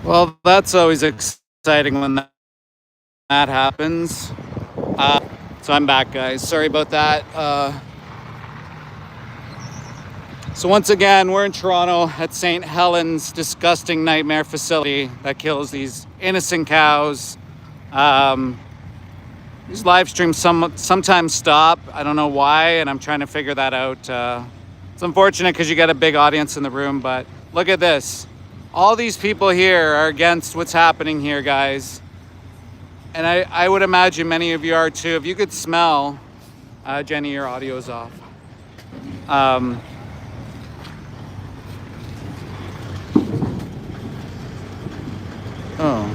Well, that's always exciting when that happens. So I'm back, guys. Sorry about that. So once again, we're in Toronto at St. Helens, disgusting nightmare facility that kills these innocent cows. These live streams sometimes stop. I don't know why, and I'm trying to figure that out. It's unfortunate because you got a big audience in the room, but look at this. All these people here are against what's happening here, guys. And I would imagine many of you are too. If you could smell, Jenny, your audio's off. Oh,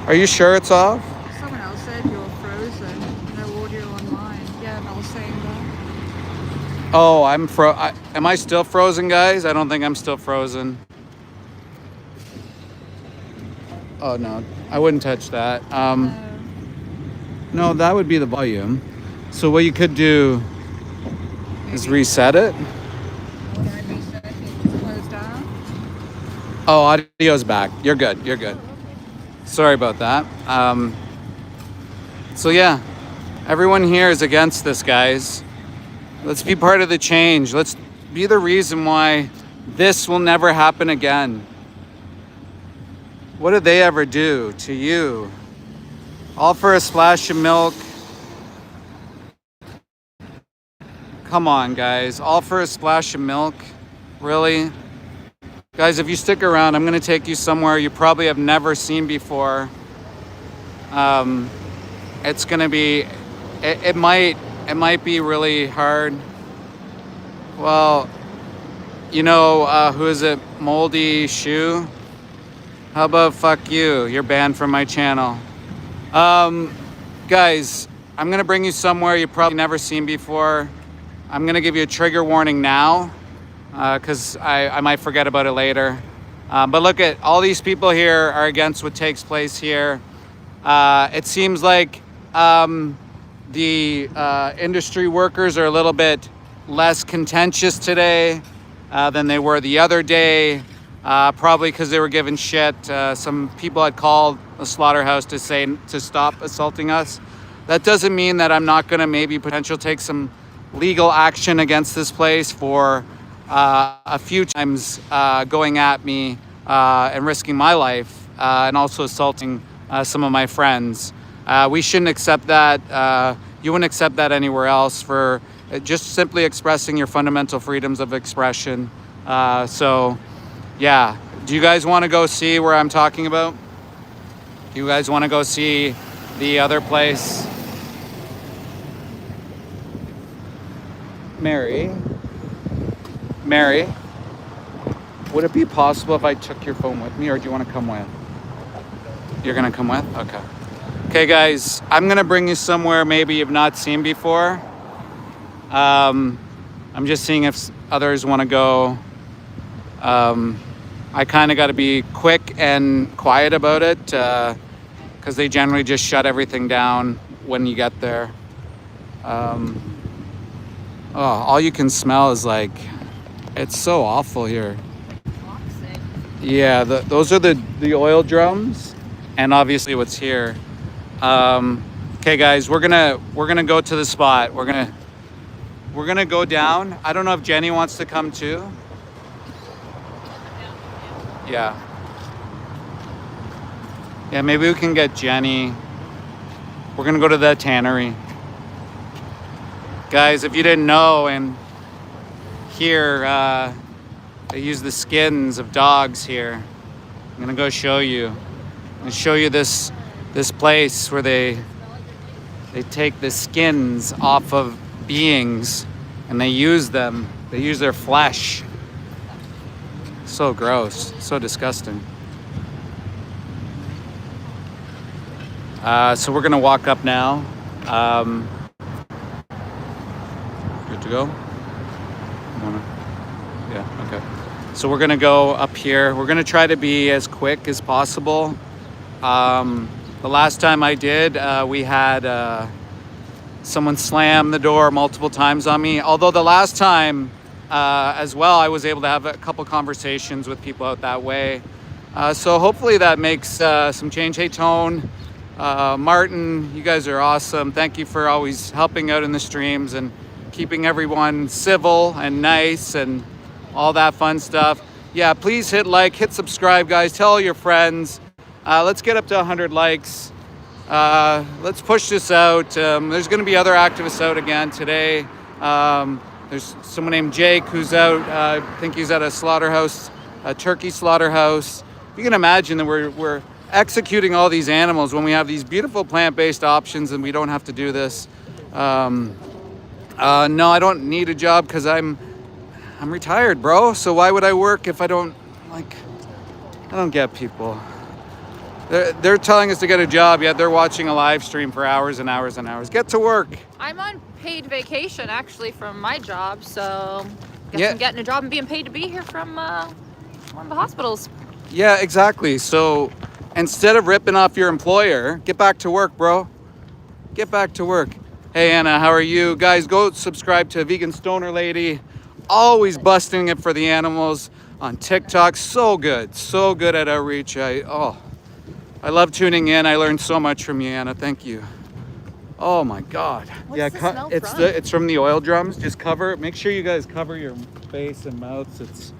are you sure it's off? Someone else said you're frozen. No audio online. Yeah, I was saying that. Oh, am I still frozen, guys? I don't think I'm still frozen. Oh no, I wouldn't touch that. No, that would be the volume. So what you could do is reset it. When I reset it, just close down. Oh, audio's back. You're good. You're good. Sorry about that. So yeah, everyone here is against this, guys. Let's be part of the change. Let's be the reason why this will never happen again. What did they ever do to you? All for a splash of milk. Come on, guys. All for a splash of milk? Really? Guys, if you stick around, I'm going to take you somewhere you probably have never seen before. It's going to be... It might be really hard. Well, you know, who is it? Moldy Shoe? How about fuck you? You're banned from my channel. Guys, I'm gonna bring you somewhere you've probably never seen before. I'm gonna give you a trigger warning now, because I might forget about it later. But look at all these people here are against what takes place here. It seems like the industry workers are a little bit less contentious today than they were the other day, probably because they were given shit. Some people had called the slaughterhouse to say to stop assaulting us. That doesn't mean that I'm not going to maybe potentially take some legal action against this place for a few times going at me and risking my life and also assaulting some of my friends. We shouldn't accept that. You wouldn't accept that anywhere else for just simply expressing your fundamental freedoms of expression. So, yeah. Do you guys want to go see where I'm talking about? Do you guys want to go see the other place? Mary, would it be possible if I took your phone with me, or do you want to come with? You're going to come with? Okay. Okay, guys, I'm going to bring you somewhere maybe you've not seen before. I'm just seeing if others want to go. I kind of got to be quick and quiet about it because they generally just shut everything down when you get there. All you can smell is like, it's so awful here. Toxic. Yeah, those are the oil drums, and obviously what's here. Okay, guys, we're gonna go to the spot. We're gonna go down. I don't know if Jenny wants to come too. Yeah. Yeah, maybe we can get Jenny. We're gonna go to the Tannery. Guys, if you didn't know, and here they use the skins of dogs here. I'm gonna go show you. I'm gonna show you this place where they take the skins off of beings and they use them. They use their flesh. So gross, so disgusting. So we're gonna walk up now. Good to go? Yeah, okay. So we're gonna go up here. We're gonna try to be as quick as possible. The last time I did, we had someone slam the door multiple times on me. Although the last time as well, I was able to have a couple conversations with people out that way. So hopefully that makes some change. Hey, Tone, Martin, you guys are awesome. Thank you for always helping out in the streams and keeping everyone civil and nice and all that fun stuff. Yeah, please hit like, hit subscribe, guys. Tell all your friends. Let's get up to 100 likes. Let's push this out. There's going to be other activists out again today. There's someone named Jake who's out. I think he's at a slaughterhouse, a turkey slaughterhouse. You can imagine that we're executing all these animals when we have these beautiful plant-based options and we don't have to do this. No, I don't need a job because I'm retired, bro. So why would I work if I don't get people. They're telling us to get a job, yet they're watching a live stream for hours and hours and hours. Get to work. I'm on paid vacation actually from my job, so guess I'm getting a job and being paid to be here from one of the hospitals. Yeah, exactly. So instead of ripping off your employer, get back to work, bro. Get back to work. Hey, Anna, how are you? Guys, go subscribe to Vegan Stoner Lady. Always busting it for the animals on TikTok. So good at outreach. I love tuning in. I learned so much from you, Anna. Thank you. Oh my God. What's the smell from? It's from the oil drums. Just cover it. Make sure you guys cover your face and mouths.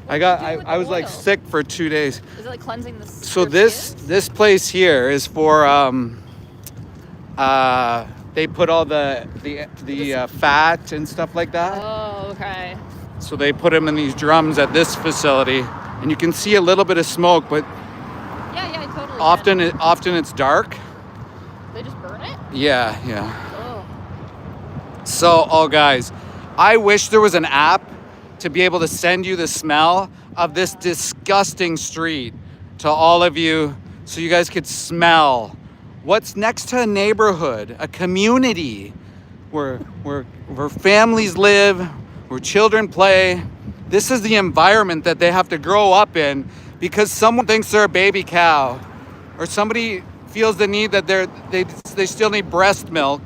I was like sick for 2 days. Is it like cleansing the So this place here is for they put all the fat and stuff like that. Oh, okay. So they put them in these drums at this facility, and you can see a little bit of smoke, but Yeah, I totally. often it's dark. They just burn it? Yeah. Oh. So, guys, I wish there was an app to be able to send you the smell of this disgusting street to all of you, so you guys could smell what's next to a neighborhood, a community where families live, where children play. This is the environment that they have to grow up in because someone thinks they're a baby cow, or somebody feels the need that they still need breast milk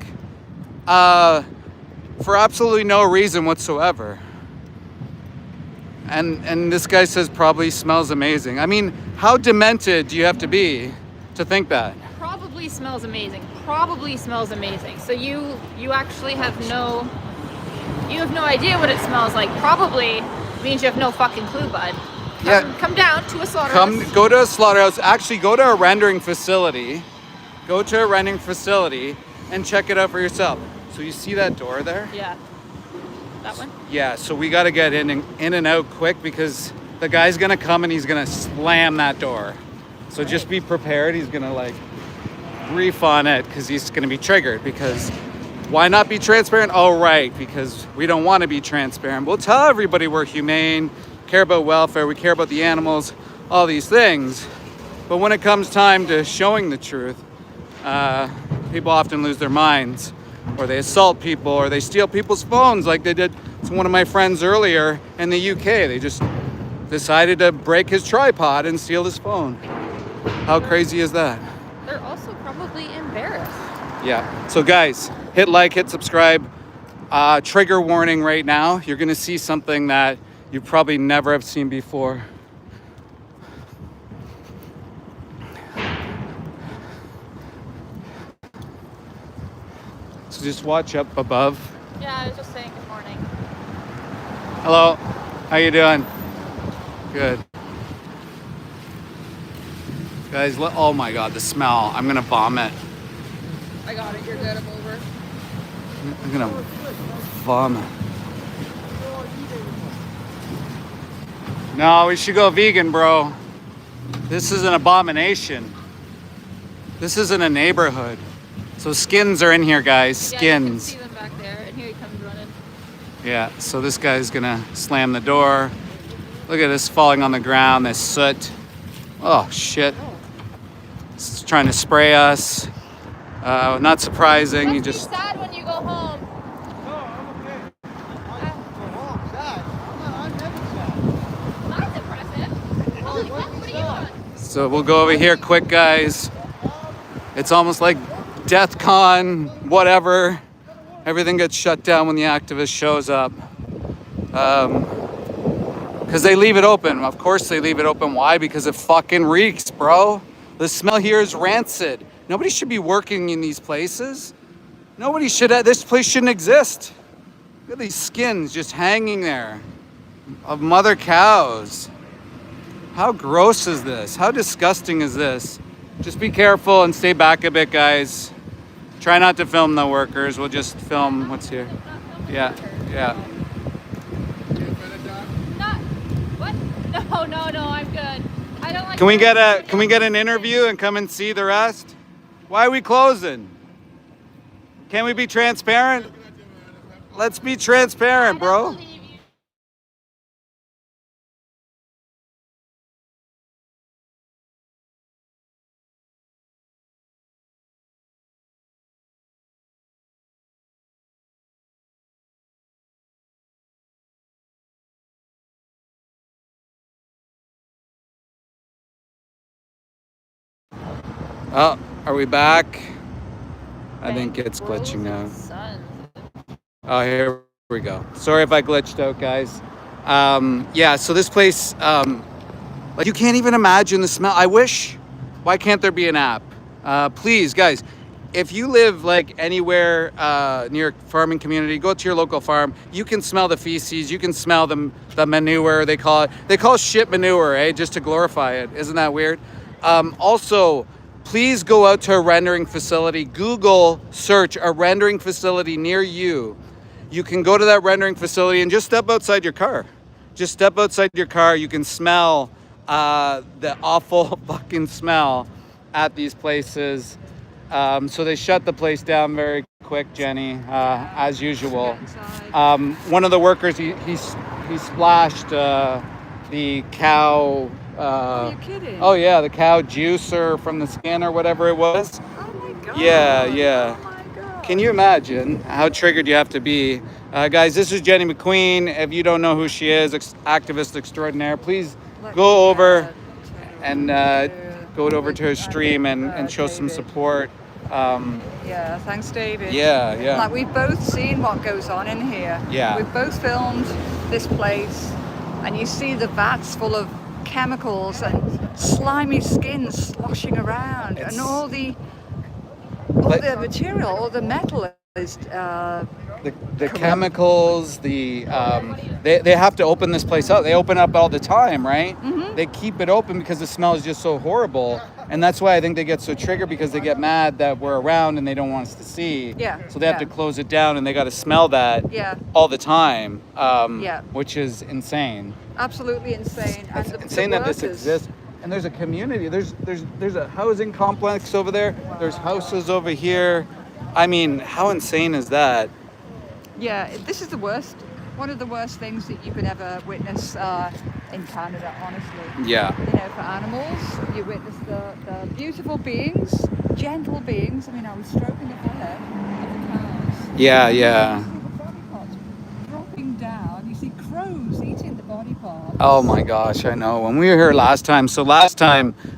for absolutely no reason whatsoever. And this guy says probably smells amazing. I mean, how demented do you have to be to think that? Probably smells amazing. Probably smells amazing. So you actually have no idea what it smells like. Probably means you have no fucking clue, bud. Come down to a slaughterhouse. Go to a slaughterhouse. Actually, go to a rendering facility. Go to a rendering facility and check it out for yourself. So you see that door there? Yeah. That one? Yeah, so we got to get in and out quick because the guy's going to come and he's going to slam that door. So just be prepared. He's going to like grief on it because he's going to be triggered. Because why not be transparent? Oh, right, because we don't want to be transparent. We'll tell everybody we're humane, care about welfare, we care about the animals, all these things. But when it comes time to showing the truth, people often lose their minds, or they assault people, or they steal people's phones like they did to one of my friends earlier in the UK. They just decided to break his tripod and steal his phone. How crazy is that? They're also probably embarrassed. Yeah. So guys, hit like, hit subscribe. Trigger warning right now. You're going to see something that you probably never have seen before. So just watch up above. Yeah, I was just saying good morning. Hello. How you doing? Good. Guys, oh my God, the smell. I'm going to vomit. I got it. You're good. I'm over. I'm going to vomit. No, we should go vegan, bro. This is an abomination. This isn't a neighborhood. So skins are in here, guys. Skins. Yeah, you can see them back there, and here he comes running. Yeah, so this guy's gonna slam the door. Look at this falling on the ground, this soot. Oh, shit. It's trying to spray us. Not surprising. You just... sad when you go home. No, I'm okay. I'm sad. I'm never sad. That's impressive. Holy fuck, what are you doing? So we'll go over here quick, guys. It's almost like Death Con, whatever. Everything gets shut down when the activist shows up. Because they leave it open. Of course they leave it open. Why? Because it fucking reeks, bro. The smell here is rancid. Nobody should be working in these places. Nobody should. This place shouldn't exist. Look at these skins just hanging there of mother cows. How gross is this? How disgusting is this? Just be careful and stay back a bit, guys. Try not to film the workers. We'll just film what's here. Yeah, yeah. Not what? No, I'm good. I don't like. Can we get an interview and come and see the rest? Why are we closing? Can we be transparent? Let's be transparent, bro. Oh, are we back? I think it's glitching out. Oh, here we go. Sorry if I glitched out, guys. Yeah, so this place, like you can't even imagine the smell. I wish, why can't there be an app? Please, guys, if you live like anywhere near a farming community, go to your local farm. You can smell the feces. You can smell the manure, they call it. They call shit manure, eh? Just to glorify it. Isn't that weird? Also, please go out to a rendering facility. Google search a rendering facility near you. You can go to that rendering facility and just step outside your car. Just step outside your car. You can smell the awful fucking smell at these places. So they shut the place down very quick, Jenny, as usual. One of the workers, he splashed the cow. Are you kidding? Oh yeah, the cow juicer from the skin or whatever it was. Oh my God. Yeah. Oh my God. Can you imagine how triggered you have to be? Guys, this is Jenny McQueen. If you don't know who she is, activist extraordinaire, please go over and go over to his stream and show some David. support. Yeah, thanks, David. Yeah. Like, we've both seen what goes on in here. Yeah. We've both filmed this place, and you see the vats full of chemicals and slimy skin sloshing around, and all the material, all the metal is the chemicals, they have to open this place up. They open up all the time, right? Mm-hmm. They keep it open because the smell is just so horrible. And that's why I think they get so triggered, because they get mad that we're around and they don't want us to see. Yeah. So they have to close it down, and they got to smell that all the time, which is insane. absolutely insane. And It's the insane that this workers- exists. And there's a community. There's a housing complex over there. There's houses over here. I mean, how insane is that? Yeah, this is the worst. One of the worst things that you could ever witness in Canada, honestly. Yeah. You know, for animals, you witness the beautiful beings, gentle beings. I mean, I was stroking the hair of the cows. Yeah. You see the body parts dropping down. You see crows eating the body parts. Oh my gosh, I know. When we were here last time,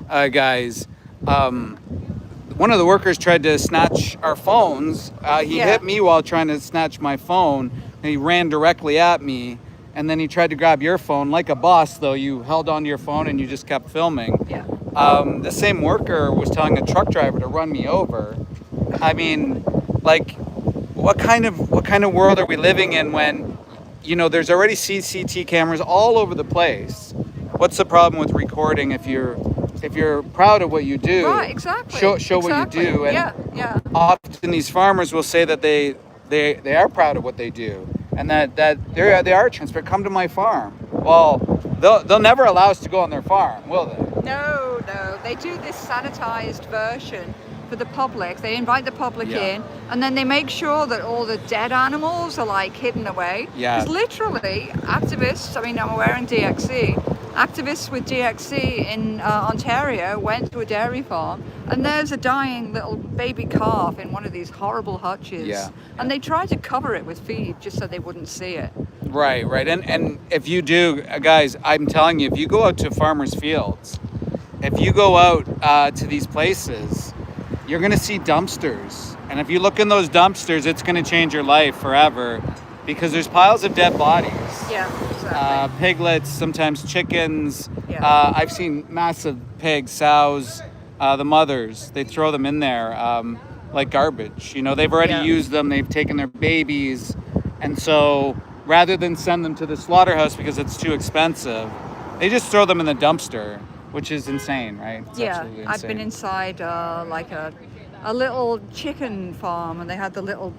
guys, one of the workers tried to snatch our phones. He hit me while trying to snatch my phone, and he ran directly at me. And then he tried to grab your phone. Like a boss, though, you held onto your phone and you just kept filming. Yeah. The same worker was telling a truck driver to run me over. I mean, like, what kind of world are we living in when, you know, there's already CCTV cameras all over the place? What's the problem with recording if you're proud of what you do? Right, exactly. Show what you do. And yeah. often these farmers will say that they are proud of what they do, and that they are transparent. Come to my farm. Well, they'll never allow us to go on their farm, will they? No. They do this sanitized version for the public. They invite the public in, and then they make sure that all the dead animals are like hidden away. Yeah. Because literally, activists, I mean, I'm wearing DXE. Activists with DXE in Ontario went to a dairy farm, and there's a dying little baby calf in one of these horrible hutches. Yeah. And they tried to cover it with feed just so they wouldn't see it. Right. And if you do, guys, I'm telling you, if you go out to farmers' fields, if you go out to these places, you're going to see dumpsters. And if you look in those dumpsters, it's going to change your life forever, because there's piles of dead bodies. Yeah, exactly. Piglets, sometimes chickens. Yeah. I've seen massive pigs, sows, the mothers. They throw them in there like garbage. You know, they've already used them. They've taken their babies. And so rather than send them to the slaughterhouse because it's too expensive, they just throw them in the dumpster, which is insane, right? It's absolutely insane. I've been inside like a little chicken farm, and they had the little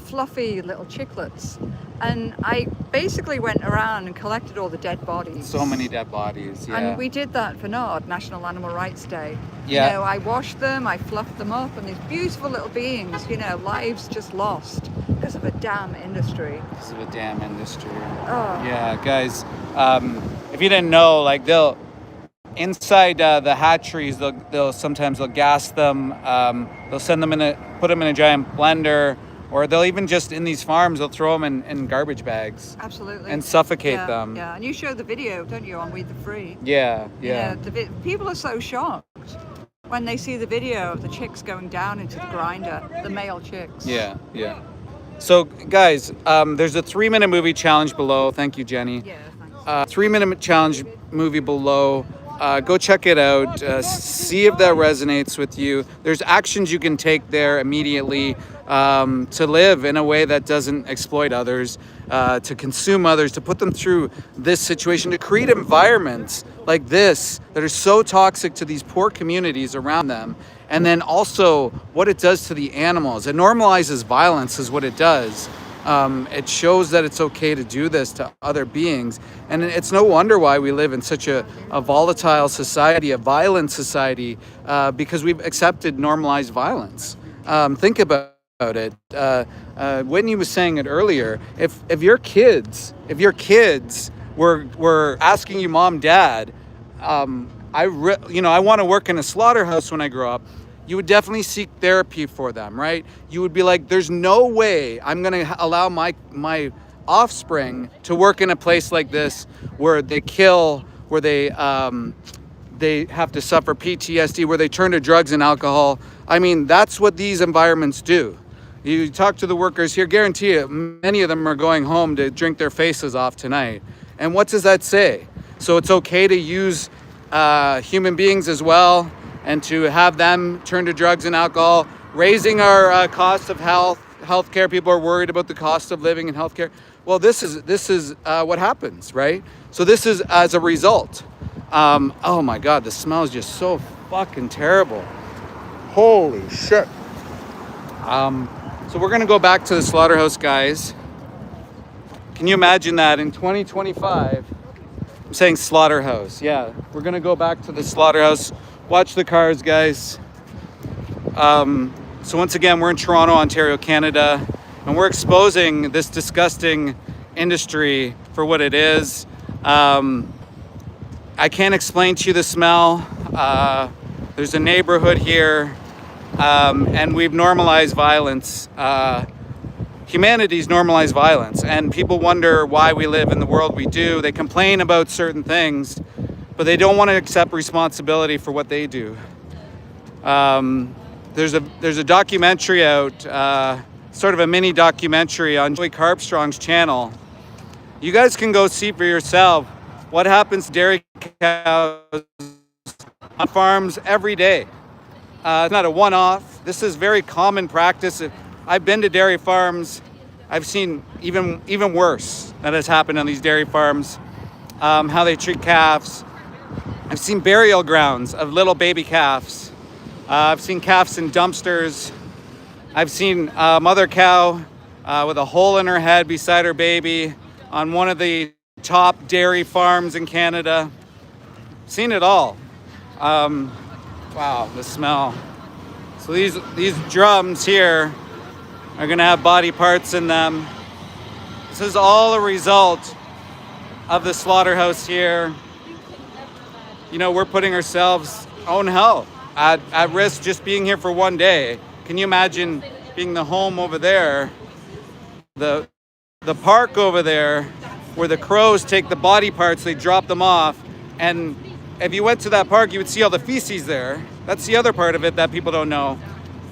fluffy little chicklets, and I basically went around and collected all the dead bodies. So many dead bodies, yeah. And we did that for NOD, National Animal Rights Day. Yeah. You know, I washed them, I fluffed them up, and these beautiful little beings, you know, lives just lost because of a damn industry. Because of a damn industry. Oh. Yeah, guys, if you didn't know, like inside the hatcheries, they'll sometimes gas them. They'll send them put them in a giant blender, or they'll even just in these farms they'll throw them in garbage bags. Absolutely. And suffocate them. Yeah, and you show the video, don't you, on We the Free? Yeah. You know, people are so shocked when they see the video of the chicks going down into the grinder, the male chicks. Yeah. So, guys, there's a 3-minute movie challenge below. Thank you, Jenny. Yeah, thanks. 3-minute challenge movie below. Go check it out. See if that resonates with you. There's actions you can take there immediately to live in a way that doesn't exploit others, to consume others, to put them through this situation, to create environments like this that are so toxic to these poor communities around them. And then also what it does to the animals. It normalizes violence is what it does. It shows that it's okay to do this to other beings. And it's no wonder why we live in such a volatile society, a violent society, because we've accepted normalized violence. Think about it. Whitney was saying it earlier. If your kids were asking you, Mom, Dad, I want to work in a slaughterhouse when I grow up, you would definitely seek therapy for them, right? You would be like, there's no way I'm going to allow my offspring to work in a place like this where they kill, where they they have to suffer PTSD, where they turn to drugs and alcohol. I mean, that's what these environments do. You talk to the workers here, guarantee it, many of them are going home to drink their faces off tonight. And what does that say? So it's okay to use human beings as well, and to have them turn to drugs and alcohol, raising our cost of healthcare. People are worried about the cost of living and healthcare. Well, this is what happens, right? So this is as a result. Oh my God, the smell is just so fucking terrible. Holy shit. So we're gonna go back to the slaughterhouse, guys. Can you imagine that in 2025? I'm saying slaughterhouse. Yeah, we're gonna go back to the slaughterhouse. Watch the cars, guys. So once again, we're in Toronto, Ontario, Canada, and we're exposing this disgusting industry for what it is. I can't explain to you the smell. There's a neighborhood here, and we've normalized violence. Humanity's normalized violence, and people wonder why we live in the world we do. They complain about certain things, but they don't want to accept responsibility for what they do. There's a documentary out, sort of a mini documentary on Joey Carbstrong's channel. You guys can go see for yourself what happens to dairy cows on farms every day. It's not a one-off. This is very common practice. I've been to dairy farms. I've seen even worse that has happened on these dairy farms. How they treat calves. I've seen burial grounds of little baby calves. I've seen calves in dumpsters. I've seen a mother cow with a hole in her head beside her baby on one of the top dairy farms in Canada. Seen it all. Wow, the smell. So these drums here are gonna have body parts in them. This is all a result of the slaughterhouse here. You know, we're putting ourselves own health at risk just being here for one day. Can you imagine being the home over there, the park over there, where the crows take the body parts, they drop them off, and if you went to that park, you would see all the feces there. That's the other part of it that people don't know.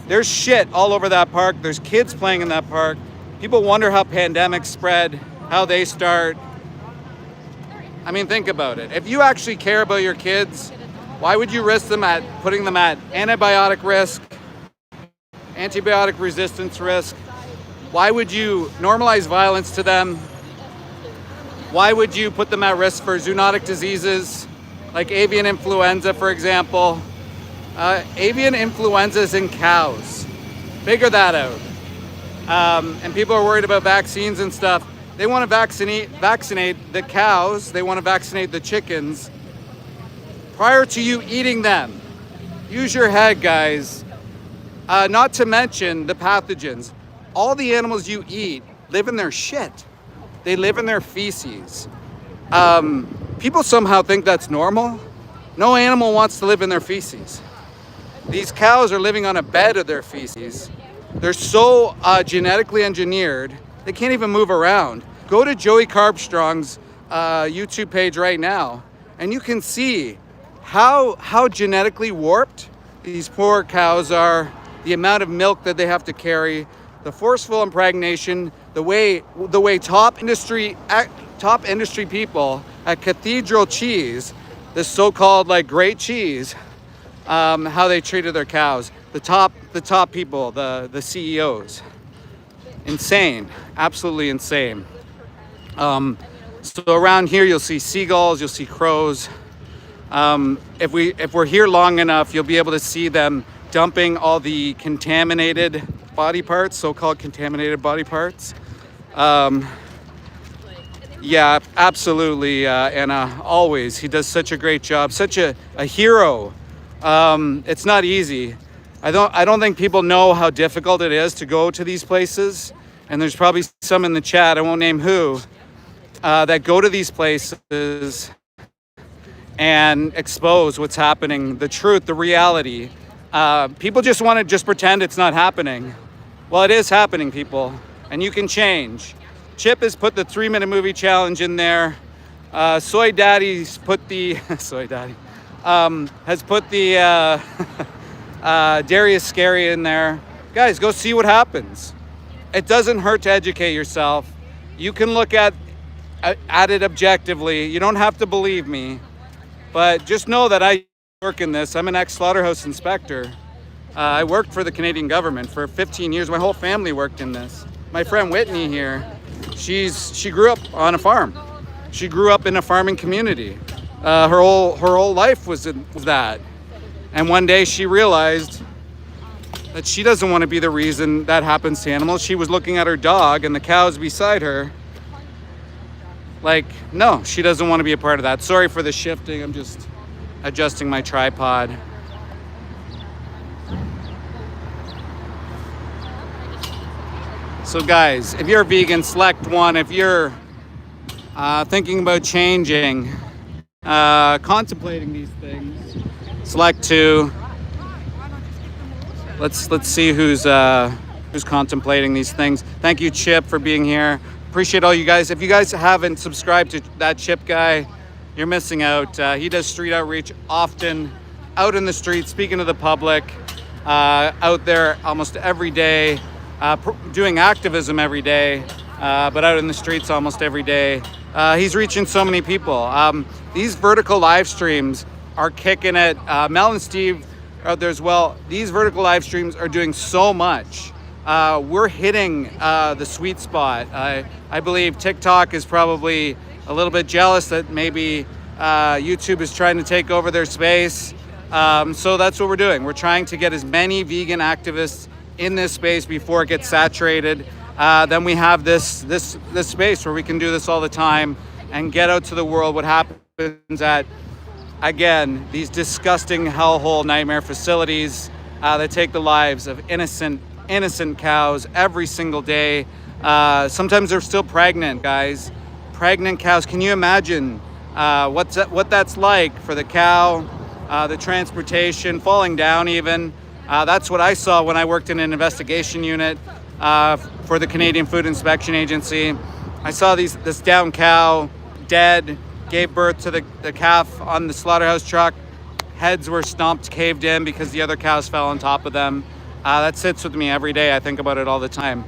There's shit all over that park. There's kids playing in that park. People wonder how pandemics spread, how they start. I mean, think about it. If you actually care about your kids, why would you risk them at putting them at antibiotic risk, antibiotic resistance risk? Why would you normalize violence to them? Why would you put them at risk for zoonotic diseases like avian influenza, for example? Avian influenza is in cows. Figure that out. And people are worried about vaccines and stuff. They want to vaccinate the cows. They want to vaccinate the chickens prior to you eating them. Use your head, guys. Not to mention the pathogens. All the animals you eat live in their shit. They live in their feces. People somehow think that's normal. No animal wants to live in their feces. These cows are living on a bed of their feces. They're so genetically engineered, they can't even move around. Go to Joey Carbstrong's YouTube page right now, and you can see how genetically warped these poor cows are, the amount of milk that they have to carry, the forceful impregnation, the way top industry people at Cathedral Cheese, this so-called like great cheese, how they treated their cows. The top people, the CEOs. Insane, absolutely insane. So around here you'll see seagulls, you'll see crows. If we're here long enough, you'll be able to see them dumping all the contaminated body parts, so-called contaminated body parts. Yeah, absolutely, Anna, always. He does such a great job, such a hero. It's not easy. I don't think people know how difficult it is to go to these places, and there's probably some in the chat, I won't name who, that go to these places and expose what's happening, the truth, the reality. People just want to pretend it's not happening. Well, it is happening, people, and you can change. Chip has put the 3-minute movie challenge in there. Soy Daddy's put the has put the Dairy is Scary in there. Guys, go see what happens. It doesn't hurt to educate yourself. You can look at it objectively. You don't have to believe me, but just know that I work in this. I'm an ex-slaughterhouse inspector. I worked for the Canadian government for 15 years. My whole family worked in this. My friend Whitney here, she grew up on a farm. She grew up in a farming community. Her whole life was that. And one day she realized that she doesn't want to be the reason that happens to animals. She was looking at her dog and the cows beside her. Like, no, she doesn't want to be a part of that. Sorry for the shifting. I'm just adjusting my tripod. So guys, if you're a vegan, select one. If you're thinking about changing, contemplating these things, select two. Let's see who's contemplating these things. Thank you, Chip, for being here. Appreciate all you guys. If you guys haven't subscribed to that Chip guy, you're missing out. He does street outreach often, out in the street, speaking to the public, out there almost every day, doing activism every day, but out in the streets almost every day. He's reaching so many people. These vertical live streams are kicking it. Mel and Steve out there as well. These vertical live streams are doing so much. We're hitting the sweet spot. I believe TikTok is probably a little bit jealous that maybe YouTube is trying to take over their space. So that's what we're doing. We're trying to get as many vegan activists in this space before it gets saturated. Then we have this space where we can do this all the time and get out to the world what happens at, again, these disgusting hellhole nightmare facilities that take the lives of innocent cows every single day. Sometimes they're still pregnant, guys. Pregnant cows. Can you imagine what that's like for the cow, the transportation, falling down even. That's what I saw when I worked in an investigation unit for the Canadian Food Inspection Agency. I saw this down cow, dead, gave birth to the calf on the slaughterhouse truck. Heads were stomped, caved in because the other cows fell on top of them. That sits with me every day. I think about it all the time.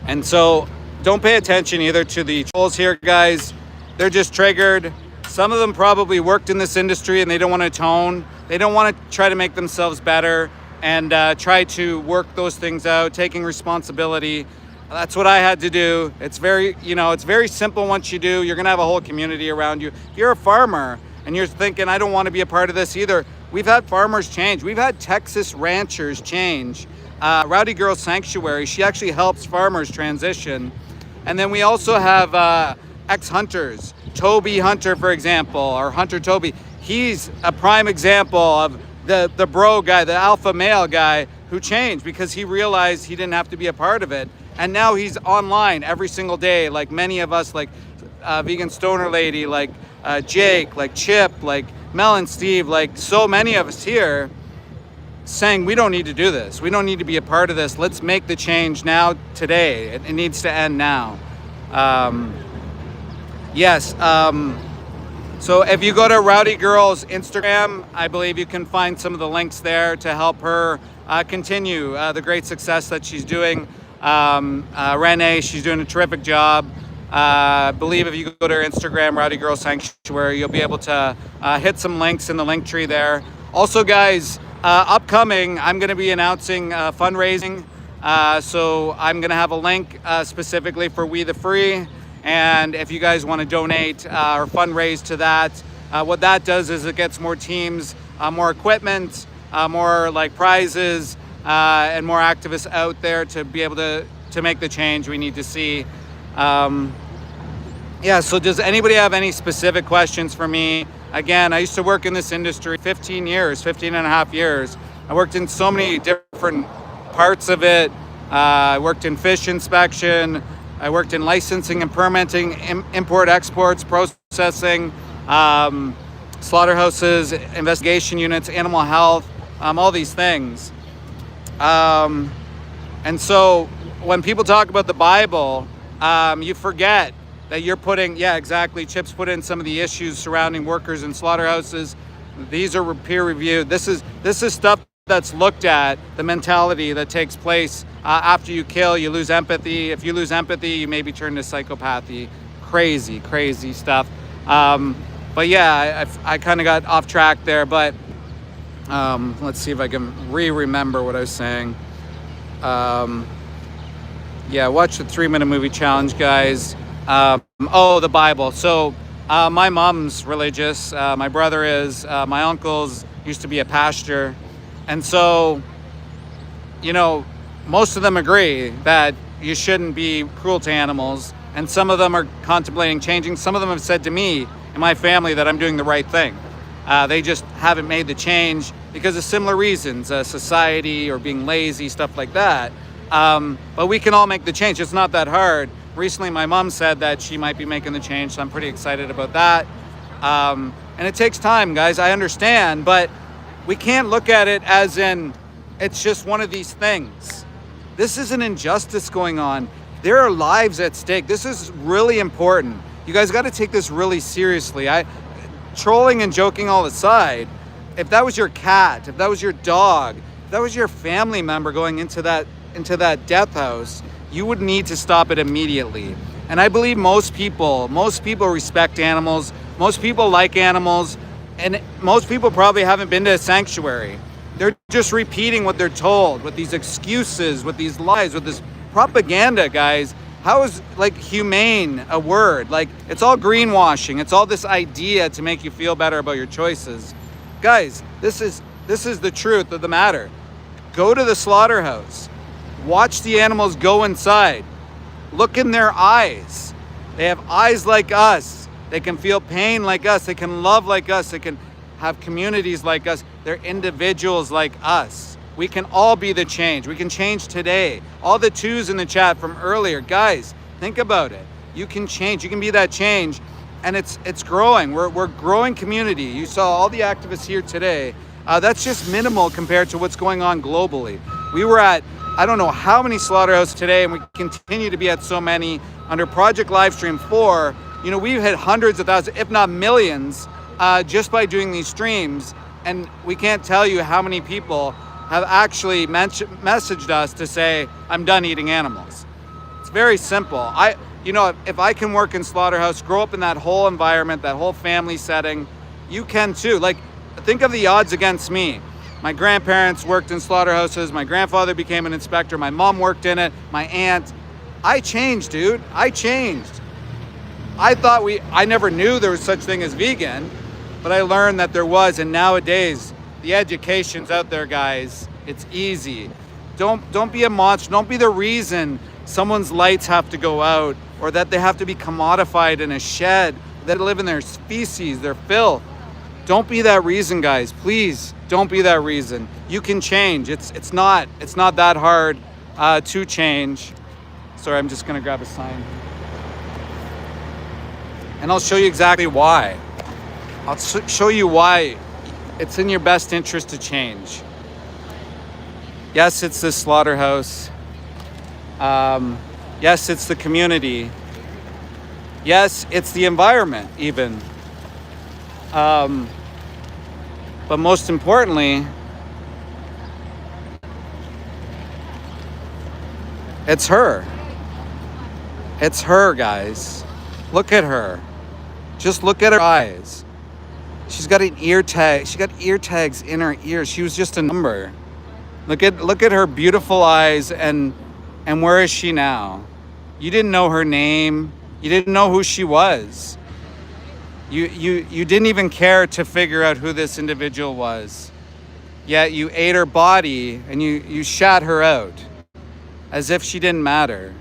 And so don't pay attention either to the trolls here, guys. They're just triggered. Some of them probably worked in this industry and they don't want to atone. They don't want to try to make themselves better and try to work those things out, taking responsibility. That's what I had to do. It's very simple once you do. You're going to have a whole community around you. If you're a farmer and you're thinking, I don't want to be a part of this either, we've had farmers change. We've had Texas ranchers change. Rowdy Girl Sanctuary, she actually helps farmers transition. And then we also have ex-hunters. Toby Hunter, for example, or Hunter Toby. He's a prime example of the bro guy, the alpha male guy who changed because he realized he didn't have to be a part of it. And now he's online every single day, like many of us, like Vegan Stoner Lady, like Jake, like Chip, like Mel and Steve, like so many of us here saying we don't need to do this. We don't need to be a part of this. Let's make the change now, today. It needs to end now. Yes. So if you go to Rowdy Girl's Instagram, I believe you can find some of the links there to help her continue the great success that she's doing. Renee, she's doing a terrific job. I believe if you go to her Instagram, Rowdy Girl Sanctuary, you'll be able to hit some links in the link tree there. Also, guys, upcoming, I'm going to be announcing fundraising. So I'm going to have a link specifically for We the Free. And if you guys want to donate or fundraise to that, what that does is it gets more teams, more equipment, more like prizes, and more activists out there to be able to make the change we need to see. Yeah, so does anybody have any specific questions for me? Again, I used to work in this industry 15 and a half years. I worked in so many different parts of it. I worked in fish inspection. I worked in licensing and permitting, import, exports, processing, slaughterhouses, investigation units, animal health, all these things. And so when people talk about the Bible, you forget that you're putting, yeah, exactly. Chip's put in some of the issues surrounding workers in slaughterhouses. These are peer reviewed. This is stuff that's looked at, the mentality that takes place after you kill. You lose empathy. If you lose empathy, you maybe turn to psychopathy. Crazy stuff. But yeah, I kind of got off track there, but let's see if I can remember what I was saying. Yeah, watch the 3-minute movie challenge, guys. The Bible. So my mom's religious. My brother is. My uncle's used to be a pastor. And so, you know, most of them agree that you shouldn't be cruel to animals. And some of them are contemplating changing. Some of them have said to me and my family that I'm doing the right thing. They just haven't made the change because of similar reasons, society or being lazy, stuff like that. But we can all make the change. It's not that hard. Recently, my mom said that she might be making the change, so I'm pretty excited about that. And it takes time, guys. I understand, but we can't look at it as in it's just one of these things. This is an injustice going on. There are lives at stake. This is really important. You guys got to take this really seriously. Trolling and joking all aside, if that was your cat, if that was your dog, if that was your family member going into that death house, you would need to stop it immediately. And I believe most people respect animals. Most people like animals, and most people probably haven't been to a sanctuary. They're just repeating what they're told with these excuses, with these lies, with this propaganda, guys. How is like humane a word? Like, it's all greenwashing. It's all this idea to make you feel better about your choices. Guys, this is the truth of the matter. Go to the slaughterhouse. Watch the animals go inside. Look in their eyes. They have eyes like us. They can feel pain like us. They can love like us. They can have communities like us. They're individuals like us. We can all be the change. We can change today. All the twos in the chat from earlier. Guys, think about it. You can change. You can be that change. And it's growing. We're growing community. You saw all the activists here today. That's just minimal compared to what's going on globally. We were at, I don't know how many slaughterhouses today, and we continue to be at so many. Under Project Livestream 4, you know, we've hit hundreds of thousands, if not millions, just by doing these streams. And we can't tell you how many people have actually messaged us to say, I'm done eating animals. It's very simple. If I can work in slaughterhouse, grow up in that whole environment, that whole family setting, you can too. Like, think of the odds against me. My grandparents worked in slaughterhouses. My grandfather became an inspector. My mom worked in it. My aunt. I changed, dude. I changed. I never knew there was such thing as vegan, but I learned that there was. And nowadays, the education's out there, guys. It's easy. Don't be a monster. Don't be the reason someone's lights have to go out, or that they have to be commodified in a shed, that live in their feces, their filth. Don't be that reason, guys. Please don't be that reason. You can change. It's not that hard to change. Sorry, I'm just gonna grab a sign. And I'll show you exactly why. I'll show you why it's in your best interest to change. Yes, it's this slaughterhouse. Yes, it's the community. Yes, it's the environment even. But most importantly, it's her. It's her, guys. Look at her. Just look at her eyes. She's got an ear tag. She got ear tags in her ears. She was just a number. Look at her beautiful eyes, and where is she now? You didn't know her name. You didn't know who she was. You didn't even care to figure out who this individual was. Yet you ate her body and you shat her out as if she didn't matter.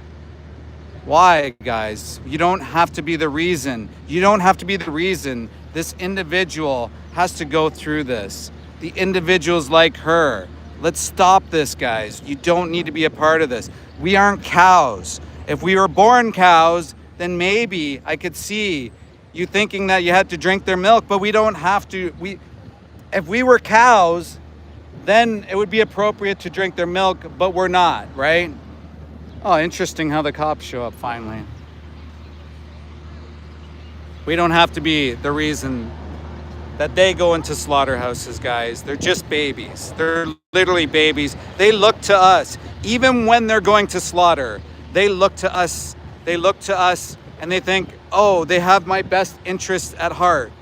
Why, guys? You don't have to be the reason. You don't have to be the reason this individual has to go through this. The individuals like her. Let's stop this, guys. You don't need to be a part of this. We aren't cows. If we were born cows, then maybe I could see you thinking that you had to drink their milk, but we don't have to. If we were cows, then it would be appropriate to drink their milk, but we're not, right? Oh, interesting how the cops show up finally. We don't have to be the reason that they go into slaughterhouses, guys. They're just babies. They're literally babies. They look to us. Even when they're going to slaughter, they look to us. They look to us and they think, oh, they have my best interests at heart.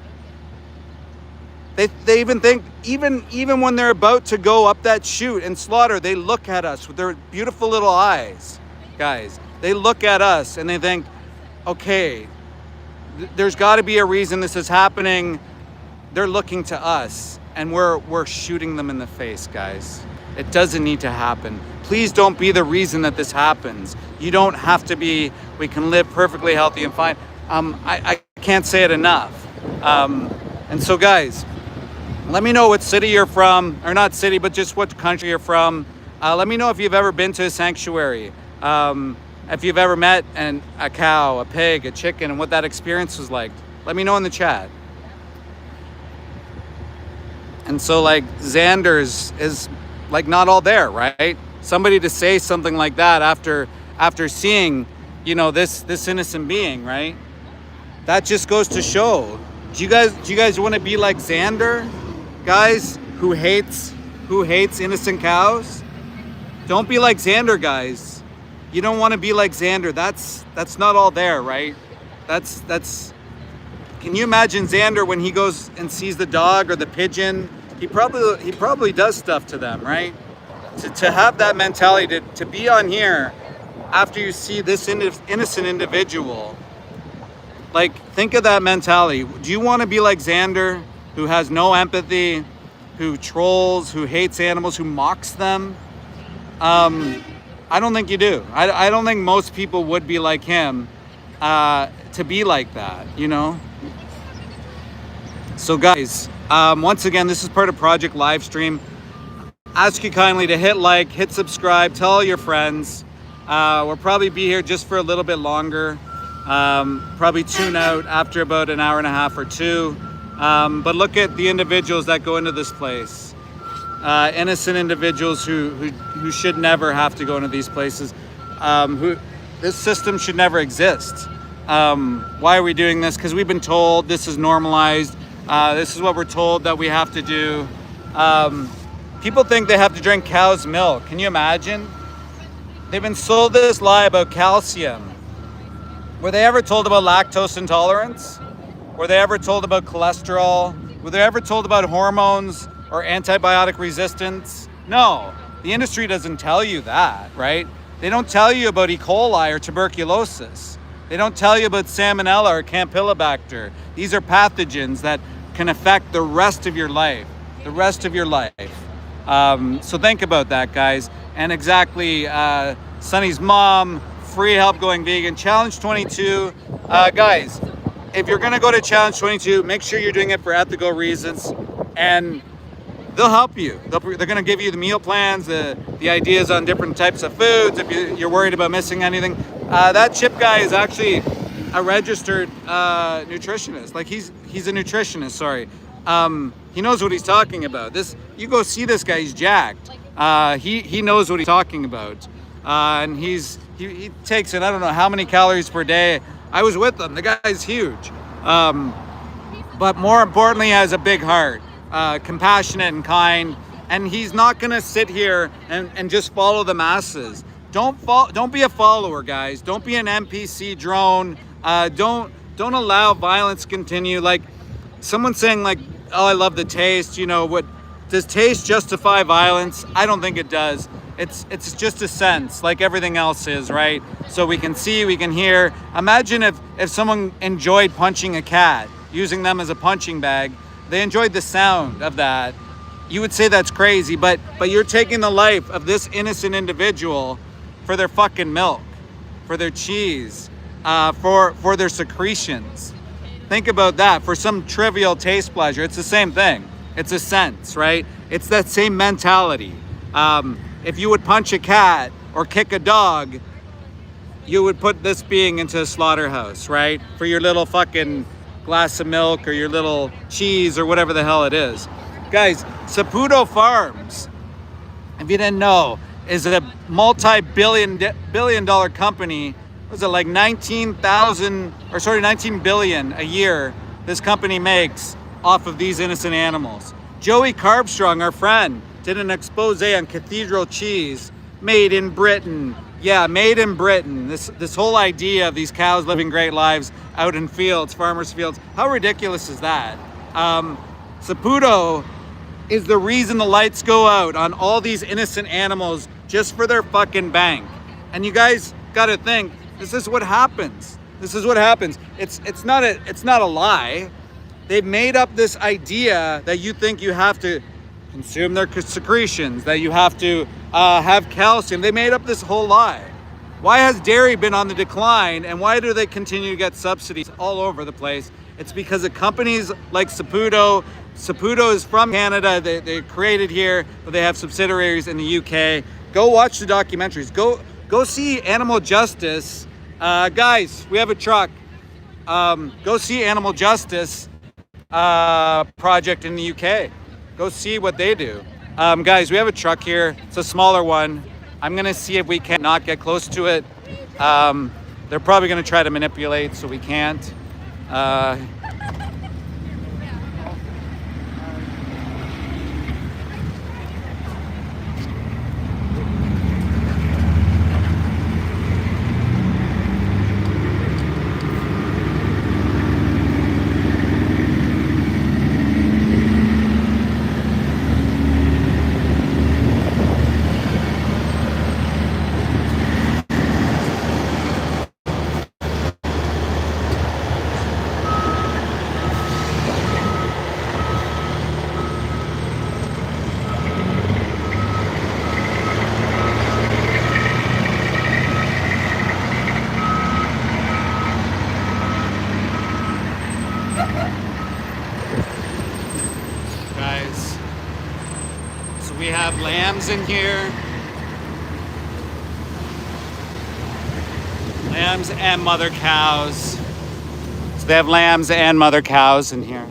They even think, even when they're about to go up that chute and slaughter, they look at us with their beautiful little eyes, guys. They look at us and they think, okay, there's got to be a reason this is happening. They're looking to us and we're shooting them in the face, guys. It doesn't need to happen. Please don't be the reason that this happens. You don't have to be. We can live perfectly healthy and fine. I can't say it enough. And so, guys, let me know what city you're from, or not city, but just what country you're from. Let me know if you've ever been to a sanctuary. If you've ever met a cow, a pig, a chicken, and what that experience was like. Let me know in the chat. And so, like, Xander's is like not all there, right? Somebody to say something like that after seeing, you know, this innocent being, right? That just goes to show. Do you guys want to be like Xander, guys, who hates innocent cows? Don't be like Xander, guys. You don't want to be like Xander. That's not all there, right? That's. Can you imagine Xander when he goes and sees the dog or the pigeon? He probably does stuff to them, right? To have that mentality, to be on here after you see this innocent individual, like, think of that mentality. Do you want to be like Xander, who has no empathy, who trolls, who hates animals, who mocks them? I don't think you do. I don't think most people would be like him, to be like that, you know? So, guys, once again, this is part of Project Livestream. Ask you kindly to hit like, hit subscribe, tell all your friends. We'll probably be here just for a little bit longer. Probably tune out after about an hour and a half or two. But look at the individuals that go into this place. Innocent individuals who should never have to go into these places. This system should never exist. Why are we doing this? Because we've been told this is normalized. This is what we're told that we have to do. People think they have to drink cow's milk. Can you imagine? They've been sold this lie about calcium. Were they ever told about lactose intolerance? Were they ever told about cholesterol? Were they ever told about hormones or antibiotic resistance? No, the industry doesn't tell you that, right? They don't tell you about E. coli or tuberculosis. They don't tell you about salmonella or campylobacter. These are pathogens that can affect the rest of your life, So think about that, guys. And exactly, Sunny's mom, free help going vegan, Challenge 22. Guys, if you're gonna go to Challenge 22, make sure you're doing it for ethical reasons, and they'll help you. They're gonna give you the meal plans, the ideas on different types of foods, if you're worried about missing anything. That Chip guy is actually a registered nutritionist. Like, he's a nutritionist, sorry. He knows what he's talking about. You go see this guy, he's jacked. He knows what he's talking about. And he takes in, I don't know how many calories per day. I was with him, the guy's huge. But more importantly, he has a big heart, compassionate and kind. And he's not gonna sit here and just follow the masses. Don't be a follower, guys. Don't be an NPC drone. Don't allow violence continue. Like, someone saying, like, oh, I love the taste. You know, what does taste justify violence? I don't think it does. It's just a sense, like everything else is, right? So we can see, we can hear. Imagine if someone enjoyed punching a cat, using them as a punching bag. They enjoyed the sound of that. You would say that's crazy, but you're taking the life of this innocent individual for their fucking milk, for their cheese, for their secretions. Think about that. For some trivial taste pleasure, it's the same thing. It's a sense, right? It's that same mentality. If you would punch a cat or kick a dog, you would put this being into a slaughterhouse, right? For your little fucking glass of milk or your little cheese or whatever the hell it is. Guys, Saputo Farms, if you didn't know, is a multi-billion dollar company was it like 19 billion a year this company makes off of these innocent animals. Joey Carbstrong, our friend, did an expose on Cathedral cheese, made in Britain. Yeah, made in Britain. This whole idea of these cows living great lives out in fields, farmers' fields. How ridiculous is that? Saputo is the reason the lights go out on all these innocent animals just for their fucking bank. And you guys gotta think, this is what happens. This is what happens. It's not a lie. They've made up this idea that you think you have to consume their secretions, that you have to have calcium. They made up this whole lie. Why has dairy been on the decline, and why do they continue to get subsidies all over the place? It's because of companies like Saputo. Saputo is from Canada. They're created here, but they have subsidiaries in the UK. Go watch the documentaries. Go see Animal Justice. Guys, we have a truck. Go see Animal Justice project in the UK. Go see what they do. Guys, we have a truck here. It's a smaller one. I'm gonna see if we can not get close to it. They're probably gonna try to manipulate, so we can't. Guys, so we have lambs in here. Lambs and mother cows. So they have lambs and mother cows in here.